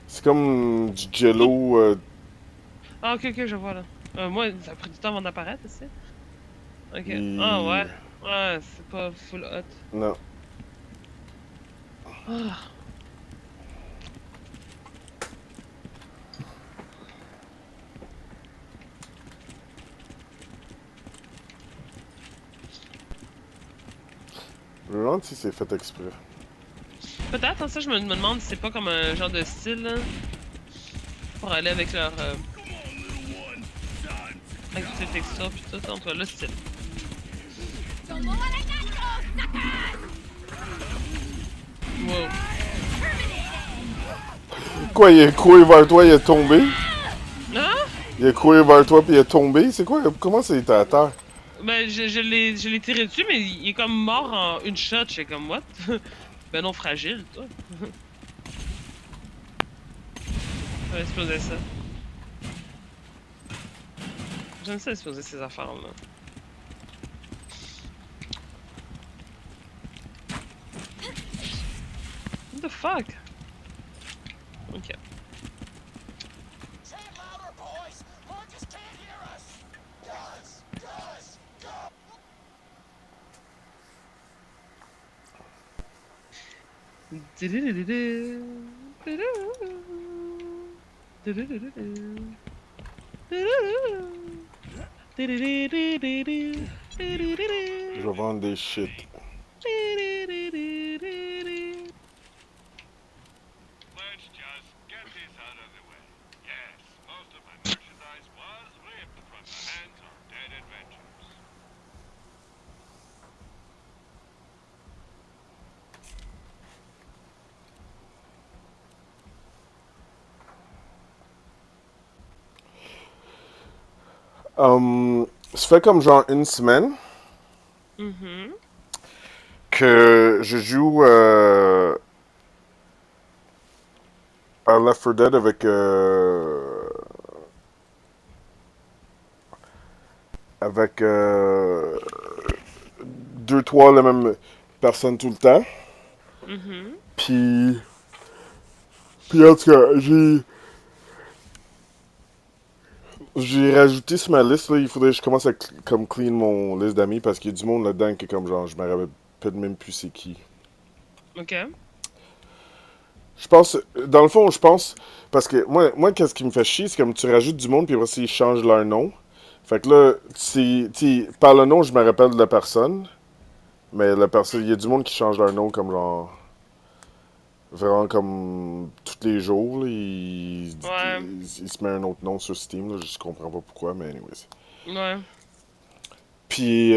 C'est comme du jello. Ah, ok, je vois, là. Moi, ça a pris du temps avant d'apparaître, tu sais. Ok. Ah, ouais. Ouais, c'est pas full hot. Non. Ah. Je me demande si c'est fait exprès. Peut-être, hein, ça, je me demande si c'est pas comme un genre de style, là. Pour aller avec leur... avec toutes les textures pis tout, en tout cas, le style. Wow. Quoi, il a couru vers toi, il est tombé? Hein? Il a couru vers toi puis il est tombé? C'est quoi? Comment ça, il était à terre? Ben, je l'ai tiré dessus, mais il est comme mort en une shot, j'étais comme, what? Ben non, fragile, toi. On va exploser ça. J'aime ça exploser ces affaires-là. What the fuck? Ok. Say it louder, boys! Marcus can't hear us! Guys! Guys! Go! Je vais vendre des shit. Let's just get this out of the way. Yes, most of my merchandise was ripped from the hands of dead adventurers. Ça fait comme genre une semaine que je joue à Left 4 Dead avec deux, trois la même personne tout le temps. Puis en tout cas, j'ai rajouté sur ma liste, là, il faudrait que je commence à comme clean mon liste d'amis parce qu'il y a du monde là-dedans que comme genre je me rappelle même plus c'est qui. Ok. Je pense, dans le fond, je pense, parce que moi qu'est-ce qui me fait chier, c'est comme tu rajoutes du monde puis après ils changent leur nom. Fait que là, par le nom, je me rappelle de la personne, mais la personne, il y a du monde qui change leur nom comme genre, vraiment comme, tout tous les jours. Là, Ouais. il se met un autre nom sur Steam. Là, je comprends pas pourquoi, mais anyways. Ouais. Puis,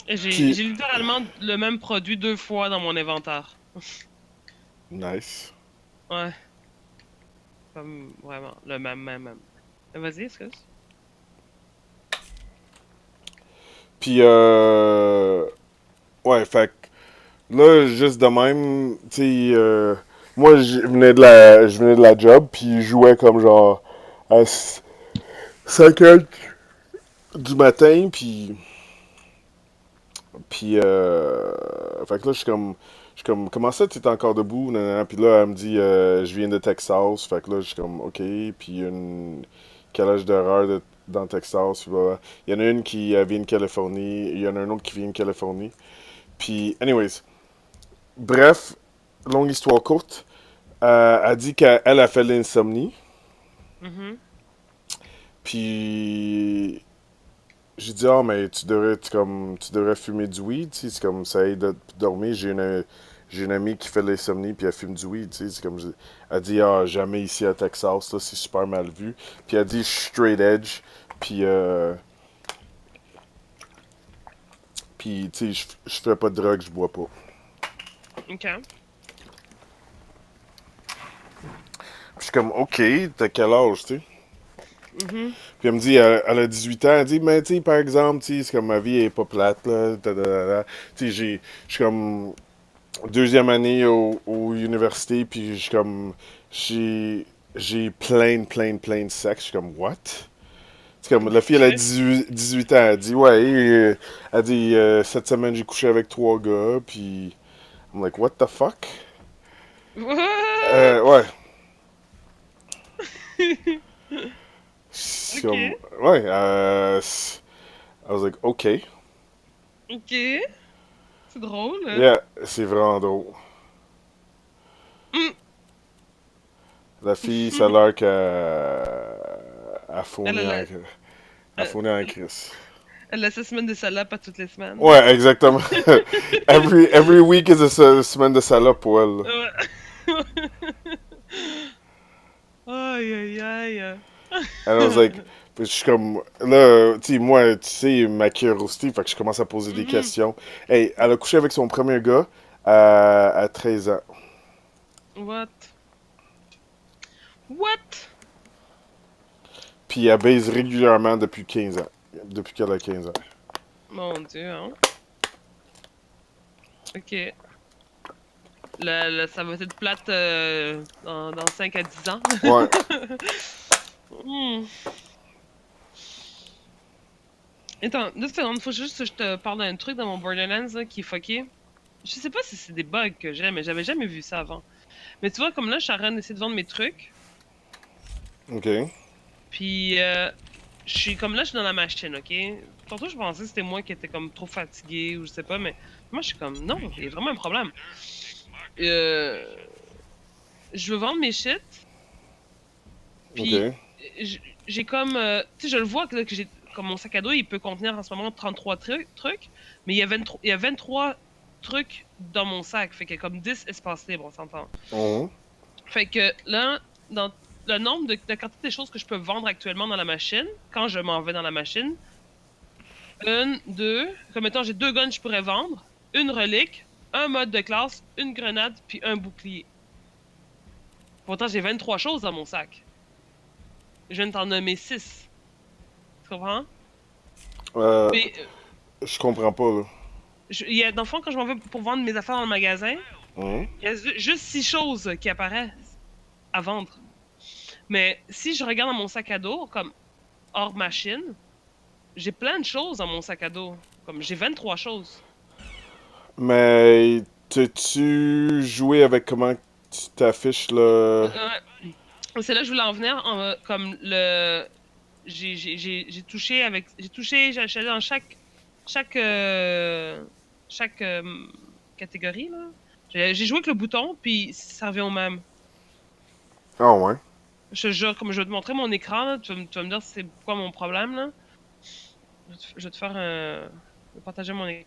Et j'ai puis littéralement le même produit 2 fois dans mon inventaire. nice. Ouais. Comme vraiment, le même. Vas-y, excuse. Puis, ouais, fait que là, juste de même, tu sais, moi, je venais de la job, puis je jouais comme genre à 5 heures du matin, puis, fait que là, je suis comme, comment ça, tu es encore debout? Nanana. Puis là, elle me dit, je viens de Texas. Fait que là, je suis comme, ok. Puis, une calage d'horaire dans Texas. Puis voilà. Il y en a une qui vient de Californie. Il y en a un autre qui vient de Californie. Puis, anyways. Bref, longue histoire courte. Elle dit qu'elle a fait l'insomnie. Mhm. Puis, j'ai dit, ah, mais tu devrais fumer du weed, tu sais, c'est comme ça aide à dormir. J'ai une amie qui fait l'insomnie, puis elle fume du weed, tu sais, c'est comme, elle dit, ah, jamais ici à Texas, là, c'est super mal vu. Puis elle dit, je suis straight edge, puis tu sais, je fais pas de drogue, je bois pas. Ok. Puis je suis comme, ok, t'as quel âge, tu sais? Mhm. Puis elle me dit, elle a 18 ans, elle dit, mais tu sais, par exemple, tu sais, c'est comme ma vie est pas plate, là, tu sais, je suis comme, deuxième année au université, puis je suis comme, j'ai plein de sexe. Je suis comme, what? C'est comme, la fille, elle a Ok. 18 ans. Elle dit, ouais, elle dit, cette semaine, j'ai couché avec 3 gars, puis I'm like, what the fuck? What? Ouais. C'est comme, Ok. ouais, I was like, ok. Ok. C'est drôle, hein? Yeah, c'est vraiment drôle. Mm. La fille, ça a l'air qu'elle Elle a la, a elle, fourni en crise. elle a sa semaine de salade, pas toutes les semaines. Ouais, exactement. Every week is a semaine de salope pour elle. Là. Ouais. Aïe, aïe, aïe. And I was like, puis je suis comme, là, tu sais, moi, tu sais, ma curiosité, fait que je commence à poser des Mhm. questions. Hey, elle a couché avec son premier gars à 13 ans. What? What? Puis elle baise régulièrement depuis 15 ans. Depuis qu'elle a 15 ans. Mon Dieu, hein? Ok. Ça va être plate dans 5 à 10 ans. Ouais. Hmm. Attends, 2 secondes, faut juste que je te parle d'un truc dans mon Borderlands là, qui est fucké. Je sais pas si c'est des bugs que j'ai, mais j'avais jamais vu ça avant. Mais tu vois, comme là, je suis en train d'essayer de vendre mes trucs. OK. Puis, je suis comme là, je suis dans la machine, ok? Tantôt, je pensais que c'était moi qui étais comme trop fatigué ou je sais pas, mais moi, je suis comme, non, il y a vraiment un problème. Euh, je veux vendre mes shit, puis OK. j'ai comme, tu sais, je le vois que, là, que j'ai, comme mon sac à dos, il peut contenir en ce moment 33 trucs, mais il y a 23 trucs dans mon sac, fait qu'il y a comme 10 espaces libres, on s'entend. Mhm. Fait que là, dans le nombre de quantité de choses que je peux vendre actuellement dans la machine, quand je m'en vais dans la machine, une, deux, comme mettons, j'ai 2 guns que je pourrais vendre, une relique, un mode de classe, une grenade, puis un bouclier. Pourtant, j'ai 23 choses dans mon sac. Je viens de t'en nommer 6. Tu comprends? Euh, Mais, je comprends pas, là. il y a, dans le fond, quand je m'en vais pour vendre mes affaires dans le magasin, Mhm. il y a juste 6 choses qui apparaissent à vendre. Mais si je regarde dans mon sac à dos, comme hors machine, j'ai plein de choses dans mon sac à dos. Comme j'ai 23 choses. Mais t'as-tu joué avec comment tu t'affiches le... C'est là que je voulais en venir. Comme le. J'ai touché avec. J'ai acheté dans chaque catégorie, là. J'ai joué avec le bouton, puis ça revient au même. Ah ouais. Je te jure, comme je vais te montrer mon écran, là, tu vas me dire c'est quoi mon problème, là. Je vais te faire un. Je vais partager mon écran.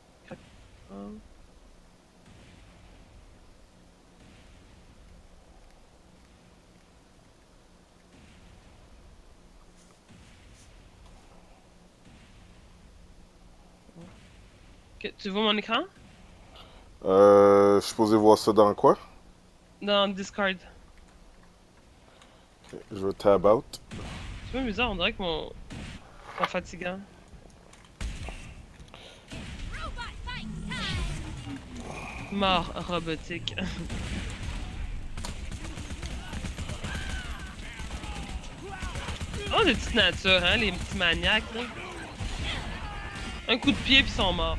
Que, tu vois mon écran? Je suis supposé voir ça dans quoi? Dans Discord. Ok, je vais tab out. C'est pas bizarre, on dirait que mon... C'est fatigant. Mort robotique. Oh, des petites natures, hein, les petits maniaques, là. Un coup de pied, pis ils sont morts.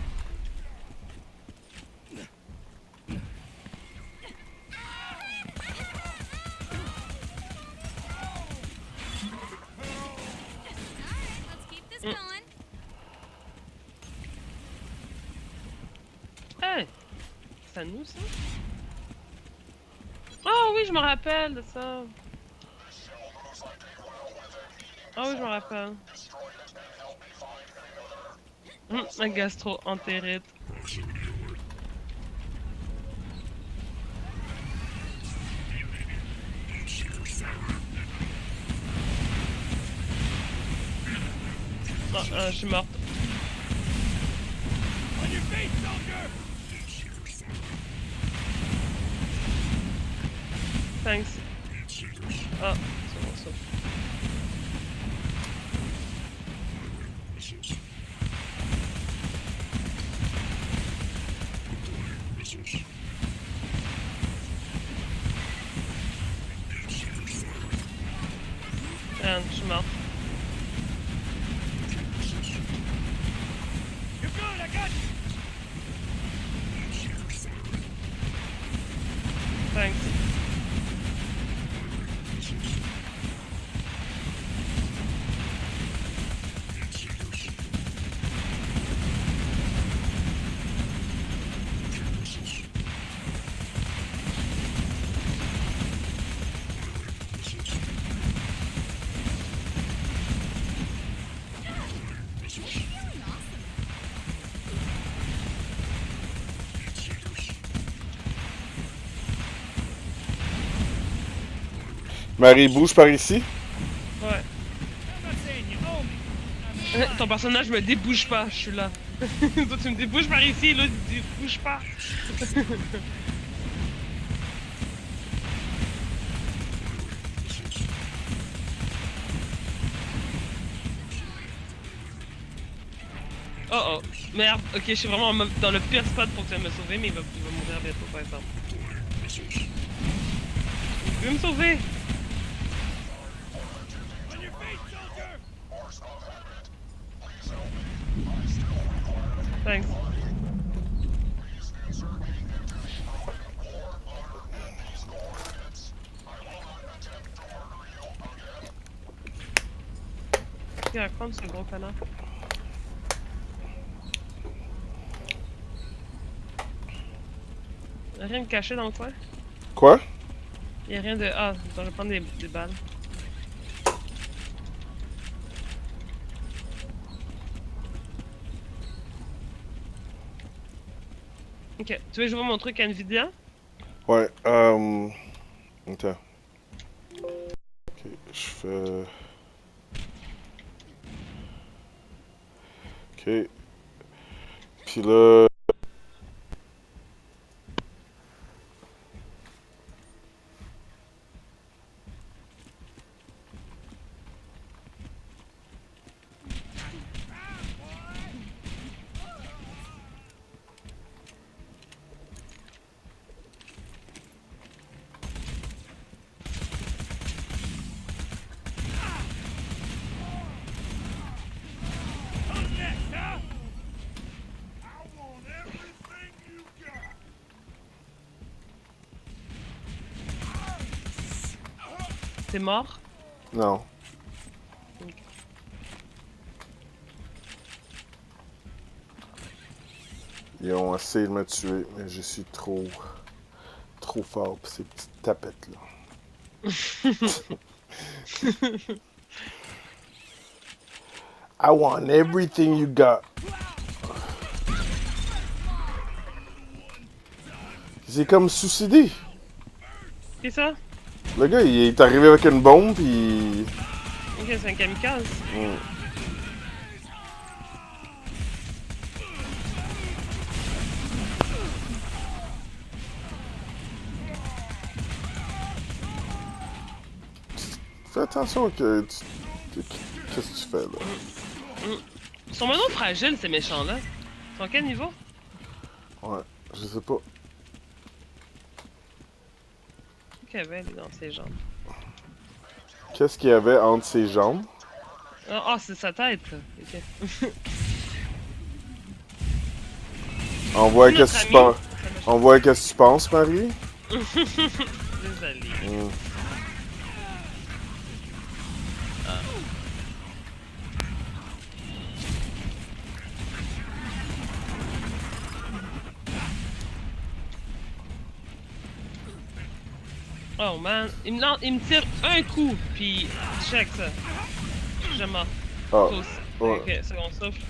Hey! C'est à nous, ça? Ah oui, je me rappelle de ça. Ah oui, je me rappelle. Un gastro-entérite. Je suis morte. Thanks. Ah, c'est bon ça. Je suis morte. Thanks. Marie, bouge par ici. Ouais. Ton personnage me débouche pas, je suis là. Toi, tu me débouches par ici, là, tu me débouches pas. Oh oh, merde, ok, je suis vraiment dans le pire spot pour que tu viennes me sauver, mais il va mourir bientôt, par exemple. Tu veux me sauver? Thanks. Il raconte ce gros connard. Rien de caché dans le coin? Quoi? Y'a rien de... Ah, je vais prendre des balles. Ok, tu veux jouer mon truc à Nvidia? Ouais, attends. Ok, je fais... Ok. Puis là... T'es mort? Non. Ils ont essayé de me tuer, mais je suis trop fort pour ces petites tapettes-là. I want everything you got. C'est comme suicidé. C'est ça? Le gars, il est arrivé avec une bombe, puis... Ok, c'est un kamikaze. Fais attention qu'est-ce que tu fais, là? Ils sont maintenant fragiles, ces méchants-là. Ils sont à quel niveau? Ouais, je sais pas. Qu'est-ce qu'il y avait lui, dans ses jambes? Qu'est-ce qu'il y avait entre ses jambes? Ah, c'est sa tête, ça. Ok. On voit Notre qu'est-ce que tu ami. penses. On voit qu'est-ce que tu penses, Marie? Désolé. Oh man, il me tire un coup, puis check ça. Je suis mort. Ah, Toi aussi. ouais. Ok, second souffle.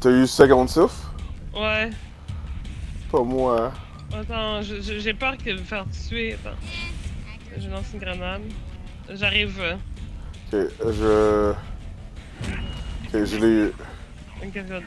T'as eu seconde souffle? Ouais. Pas moi. Attends, j'ai peur de me faire tuer. Attends. Je lance une grenade. J'arrive. Ok, Ok, je l'ai eu. Ok, good.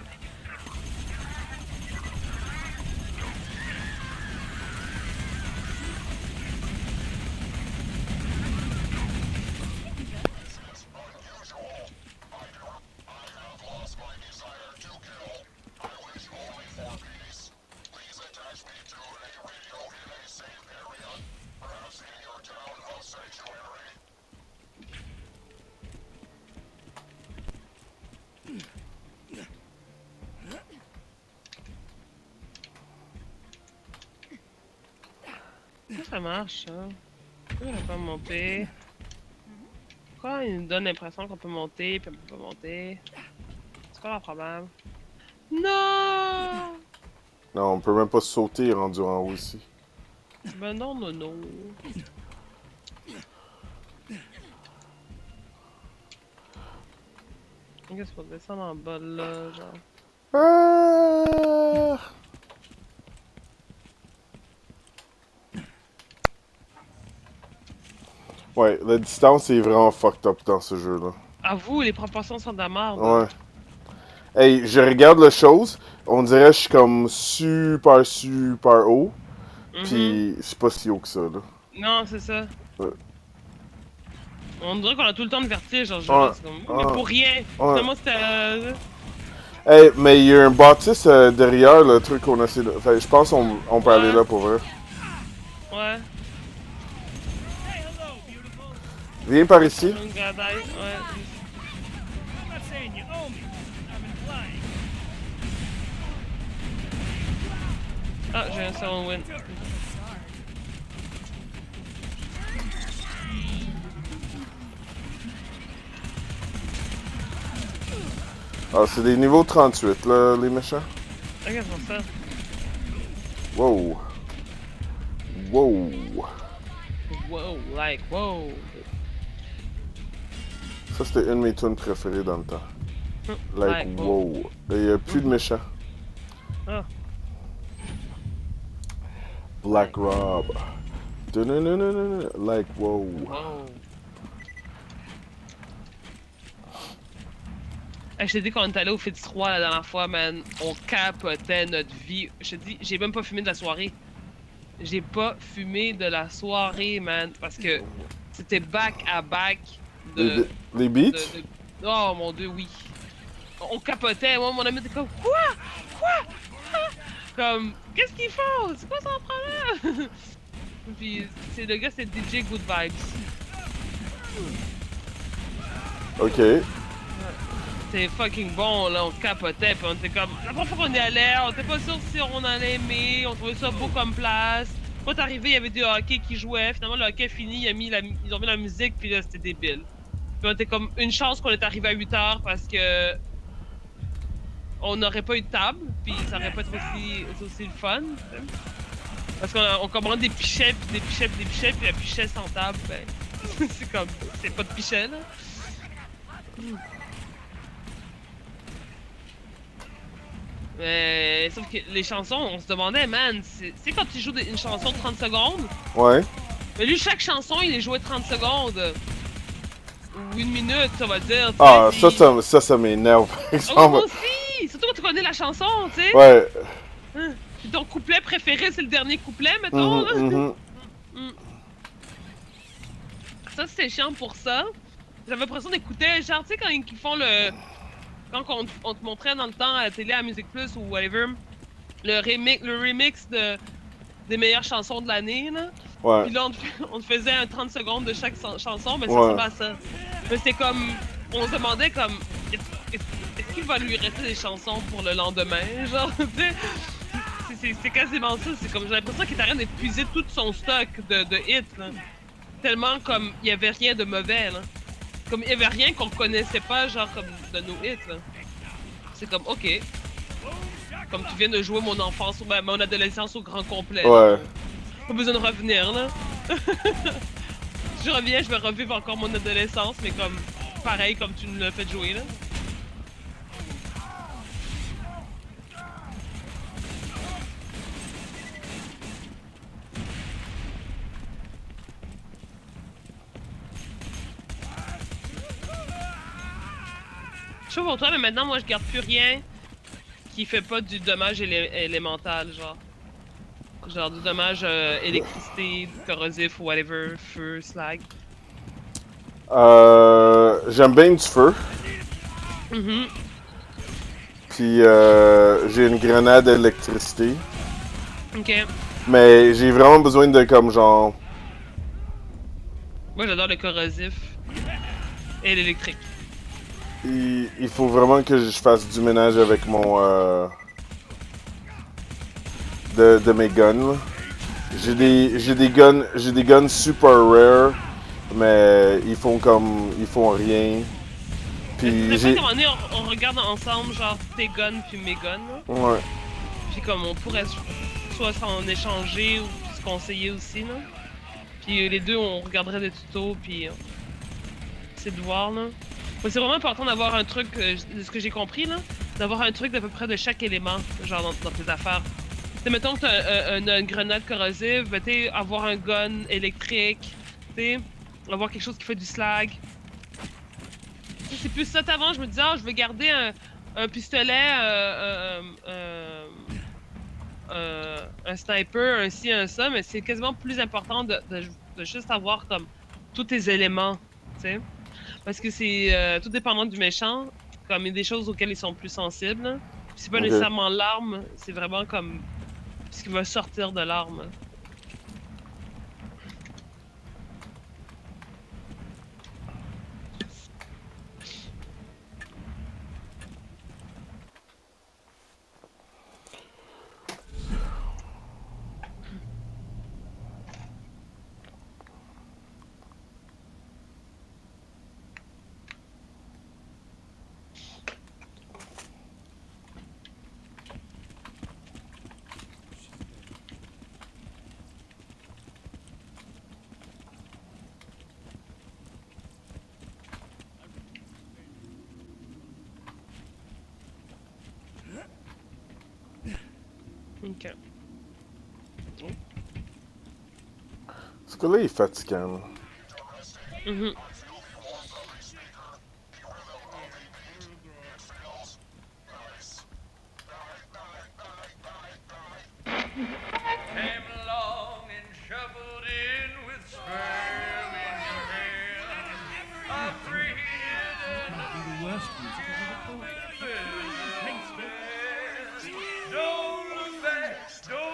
Ça marche, ça. Pourquoi on peut monter? Pourquoi il nous donne l'impression qu'on peut monter, puis on peut pas monter? C'est quoi leur problème? Non! Non, on peut même pas sauter rendu en haut ici. Ben non, non, non. Qu'est-ce qu'on descendre en bas là, genre? Ah! Ouais, la distance est vraiment fucked up dans ce jeu-là. Avoue, les proportions sont de la merde. Ouais. Hey, je regarde la chose, on dirait que je suis comme super haut, pis c'est pas si haut que ça, là. Non, c'est ça. Ouais. On dirait qu'on a tout le temps de vertige, genre, Ouais. c'est comme... Mais pour rien! Ouais. Finalement, c'était... Hey, mais il y a un bâtisse derrière le truc qu'on essaie de... Fait, je pense qu'on peut aller là pour vrai. Ouais. Hey, hello, beautiful. Viens par ici. Une grenade, ouais. I'm not saying you owe me. I'm implying. Ah, j'ai un second win. Ah, c'est des niveaux 38, là, les méchants. Ok, c'est pour ça. Wow. Wow. Wow, like, wow. Ça, c'était une de mes tunes préférées dans le temps. Like, Like, wow. Il y a plus de méchants. Ah. Black Rob. Dun-dun-dun-dun-dun. Like, wow. Wow. Hey, je t'ai dit qu'on est allé au Fitz 3 la dernière fois, man. On capotait notre vie. Je te dis, j'ai même pas fumé de la soirée. J'ai pas fumé de la soirée, man. Parce que c'était back à back de. Les beats? Oh mon dieu, oui. On capotait. Moi, mon ami était comme quoi? Quoi? Ah! Comme, qu'est-ce qu'ils font? C'est quoi son problème? Puis, c'est le gars, c'est DJ Good Vibes. Ok. C'était fucking bon, là, on capotait, puis on était comme... La première fois qu'on y allait, on était pas sûr si on allait aimer, on trouvait ça beau comme place. Quand t'arrivais, il y avait du hockey qui jouait, finalement le hockey fini, ils ont mis la musique, puis là, c'était débile. Puis on était comme, une chance qu'on est arrivé à 8h, parce que... On n'aurait pas eu de table, puis ça aurait pas été aussi le fun. T'sais. Parce qu'on commande des pichets, puis des pichets, puis des pichets, puis un pichet sans table, ben... c'est comme... C'est pas de pichet, là. Mais sauf que les chansons, on se demandait, man, c'est quand tu joues une chanson de 30 secondes. Ouais. Mais lui, chaque chanson, il est joué 30 secondes. Ou une minute, ça va dire. Ah, puis... ça m'énerve, par Oh, exemple. moi aussi! Surtout quand tu connais la chanson, tu sais. Ouais. Puis ton couplet préféré, c'est le dernier couplet, mettons, là. Ça, c'était chiant pour ça. J'avais l'impression d'écouter, genre, tu sais, quand ils font le... Quand on te montrait dans le temps à la télé, à Musique Plus ou whatever, le remix des meilleures chansons de l'année, là. Ouais. Puis là, on te faisait un 30 secondes de chaque chanson, mais ça Ouais. ressemble à ça. Mais c'était comme... On se demandait comme... Est-ce qu'il va lui rester des chansons pour le lendemain, genre, tu sais? C'est quasiment ça. C'est comme... J'ai l'impression qu'il est en train d'épuiser tout son stock de hits, là. Tellement comme... Il y avait rien de mauvais, là. Comme il y avait rien qu'on connaissait pas, genre, comme de nos hits, là. C'est comme, ok. Comme tu viens de jouer mon enfance ou mon adolescence au grand complet. là. Ouais. Pas besoin de revenir, là. Si je reviens, je vais revivre encore mon adolescence, mais comme... Pareil, comme tu nous l'as fait jouer, là. Je sais pas pour toi, mais maintenant, moi, je garde plus rien qui fait pas du dommage élémental, genre. Genre du dommage électricité, corrosif, whatever, feu, slag. J'aime bien du feu. Mhm. Puis j'ai une grenade d'électricité. Ok. Mais j'ai vraiment besoin de comme genre... Moi, j'adore le corrosif et l'électrique. Il faut vraiment que je fasse du ménage avec mon... de mes guns. Là. J'ai des guns super rare, mais ils font rien. Puis Mais j'ai... à un moment donné, on regarde ensemble, genre, tes guns puis mes guns, là. Ouais. Puis comme on pourrait soit s'en échanger ou se conseiller aussi, là. Puis les deux, on regarderait des tutos, puis c'est de voir, là. Mais c'est vraiment important d'avoir un truc, de ce que j'ai compris, là, d'avoir un truc d'à peu près de chaque élément, genre dans tes affaires. T'sais, mettons que t'as une grenade corrosive, ben t'sais, avoir un gun électrique, t'sais, avoir quelque chose qui fait du slag. T'sais, c'est plus ça t'avant, je me disais, je veux garder un pistolet, un sniper, un ci, un ça, mais c'est quasiment plus important de juste avoir comme tous tes éléments, t'sais. Parce que c'est tout dépendant du méchant, comme il y a des choses auxquelles ils sont plus sensibles. Là. Puis c'est pas nécessairement l'arme, c'est vraiment comme ce qui va sortir de l'arme. Ok. Ce gars-là, il est fatigant. Là. Mhm. Came along and shuffled in with sperm in your hand. I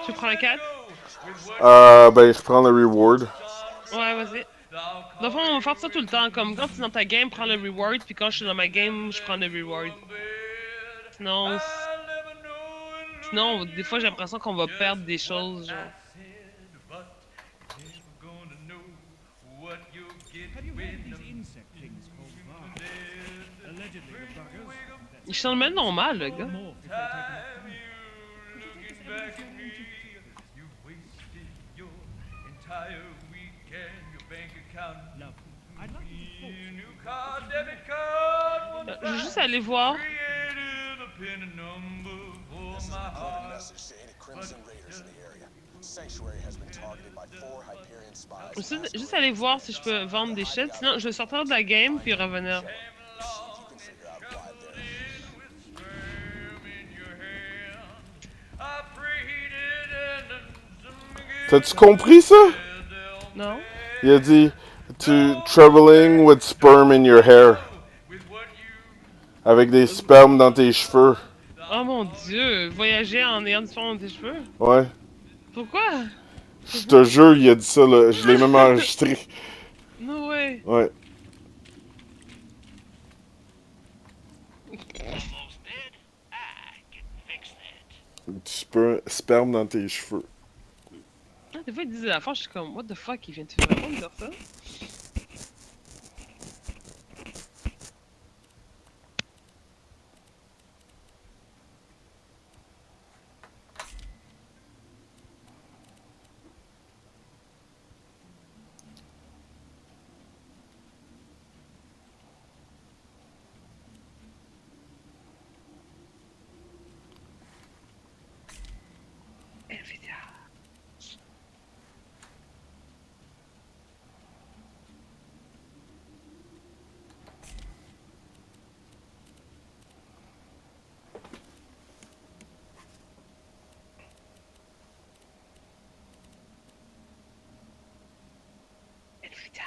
Tu prends la 4? Ben, je prends le reward. Ouais, vas-y. Dans le fond, on va faire ça tout le temps. Comme quand tu es dans ta game, prends le reward, puis quand je suis dans ma game, je prends le reward. Sinon, des fois, j'ai l'impression qu'on va perdre des choses, genre. Il chante même normal, le gars. Je vais juste aller voir. Juste aller voir si je peux vendre des shit. Sinon, je vais sortir de la game puis revenir. T'as-tu compris ça? Non? Il a dit traveling with sperm in your hair. Avec des spermes dans tes cheveux. Oh mon dieu, voyager en ayant du sang dans tes cheveux? Ouais. Pourquoi? Je te jure, il a dit ça, là. Je l'ai même enregistré. No way. Ouais. Almost dead? I can fix that. Du sperme dans tes cheveux. Ah, des fois, ils disent des affaires, je suis comme, what the fuck, il vient-tu vraiment me dire ça? Nvidia. Nvidia.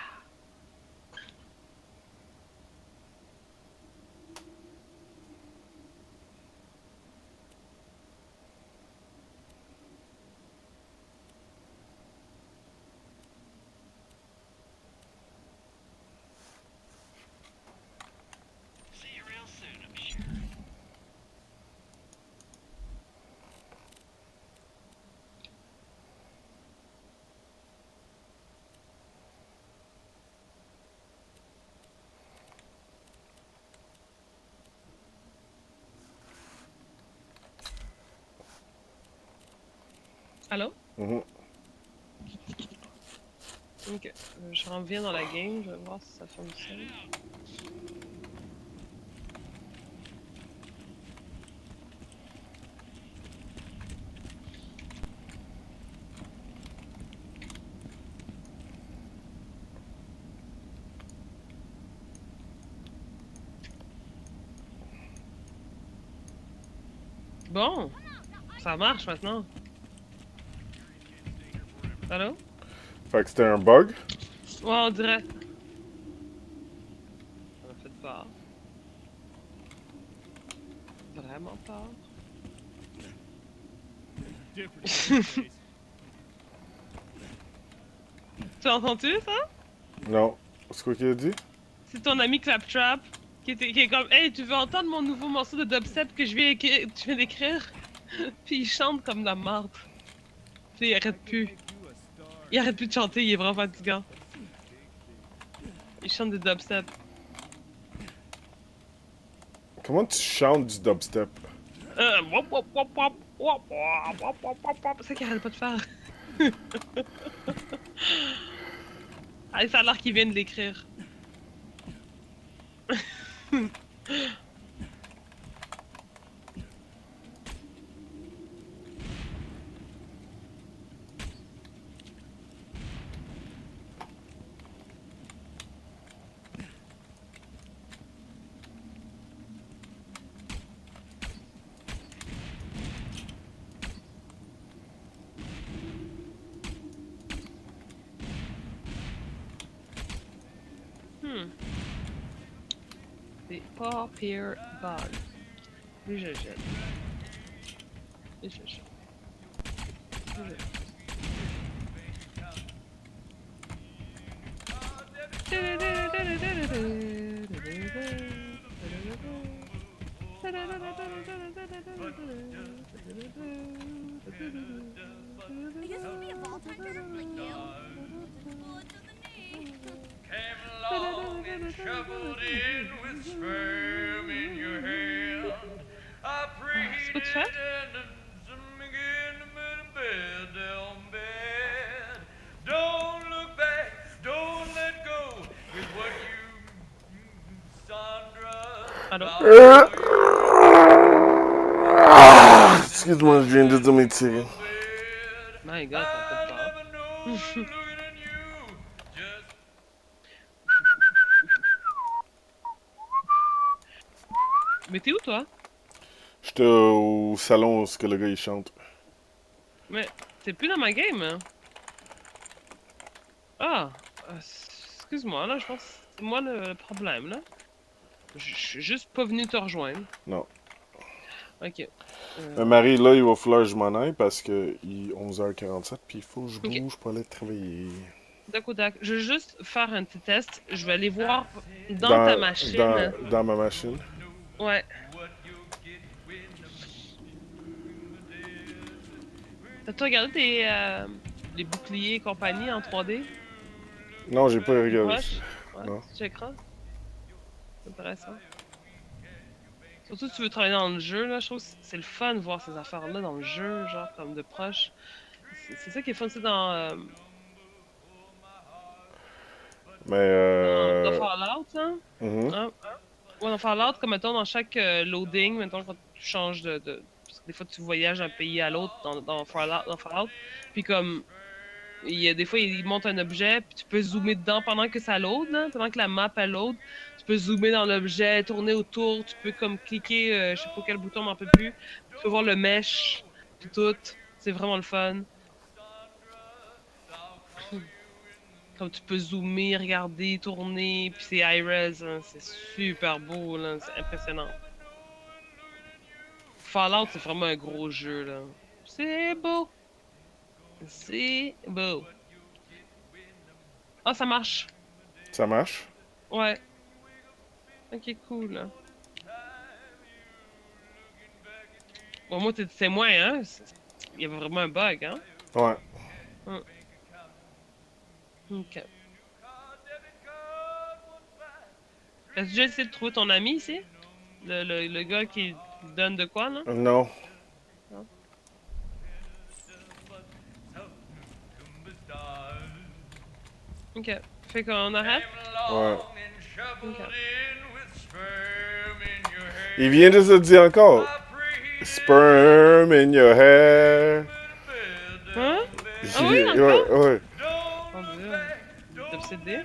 See you real soon, I'm sure. Allô? Mhm. Ok, je reviens dans la game, je vais voir si ça fonctionne. Bon, ça marche maintenant. Allô? Fait que c'était un bug. Ouais, on dirait. Ça m'a fait peur. Vraiment peur. Different. Tu as entendu ça? Non. C'est quoi qu'il a dit? C'est ton ami Claptrap qui est comme hey, tu veux entendre mon nouveau morceau de dubstep que je viens d'écrire? Puis il chante comme de la marde. Puis il arrête plus. Il arrête plus de chanter, il est vraiment fatigant. Il chante du dubstep. Comment tu chantes du dubstep? Wop, wop, wop, wop, wop, wop, wop, wop, wop, wop. C'est ça qu'il arrête pas de faire. Ah, ça a l'air qu'il vient de l'écrire. C'est pas pire bug. Lui, je jette. Et je jette. Je jette. I guess it'll be a vault hunter like you. Bullet to the knee. Came along and shoveled in with sperm in your hand. I C'est quoi tu fais? prayed and some again to bed down bed. Don't look back, don't let go with what you, Sandra. Allô? Excuse-moi, je viens de dire mes tirs. My god, ça fait peur. Mais t'es où toi? J'étais au salon où ce que le gars il chante. Mais t'es plus dans ma game, hein? Ah! Excuse-moi, là, je pense que c'est moi le problème, là. Je suis juste pas venu te rejoindre. Non. Ok. Marie, là, il va falloir que je m'en aille parce que il est 11h47 puis il faut que je Ok. bouge pour aller travailler. D'accord. Je vais juste faire un petit test. Je vais aller voir dans ta machine. Dans ma machine. Ouais. T'as-tu regardé les boucliers et compagnie en 3D? Non, j'ai pas regardé Proche? ça. Ouais, Non. tu checkeras. C'est intéressant. Surtout si tu veux travailler dans le jeu, là, je trouve que c'est le fun de voir ces affaires-là dans le jeu, genre comme de proche. C'est ça qui est fun, c'est Mais dans Fallout, hein? mhm. Hein? Ouais, dans Fallout, comme mettons dans chaque loading, mettons quand tu changes parce que des fois tu voyages d'un pays à l'autre dans Fallout, puis comme il y a des fois il monte un objet, puis tu peux zoomer dedans pendant que ça load, là, pendant que la map elle load, tu peux zoomer dans l'objet, tourner autour, tu peux comme cliquer, je sais pas quel bouton, on m'en peut plus, tu peux voir le mesh, puis tout, c'est vraiment le fun. Comme tu peux zoomer, regarder, tourner, puis c'est high-res, hein, c'est super beau, là, c'est impressionnant. Fallout, c'est vraiment un gros jeu, là. C'est beau. C'est beau. Ah, ça marche. Ça marche? Ouais. Ok, cool. Là. Bon, moi, t'es témoin, hein? Il y avait vraiment un bug, hein? Ouais. Ok. As-tu déjà essayé de trouver ton ami ici? Le gars qui donne de quoi, là? Non. Non? Ok. Fait qu'on arrête? Ouais. Ok. Il vient de se dire encore. Sperm in your hair. Hein? Ah oui, Ouais, encore? ouais. Mon dieu. T'es obsédé?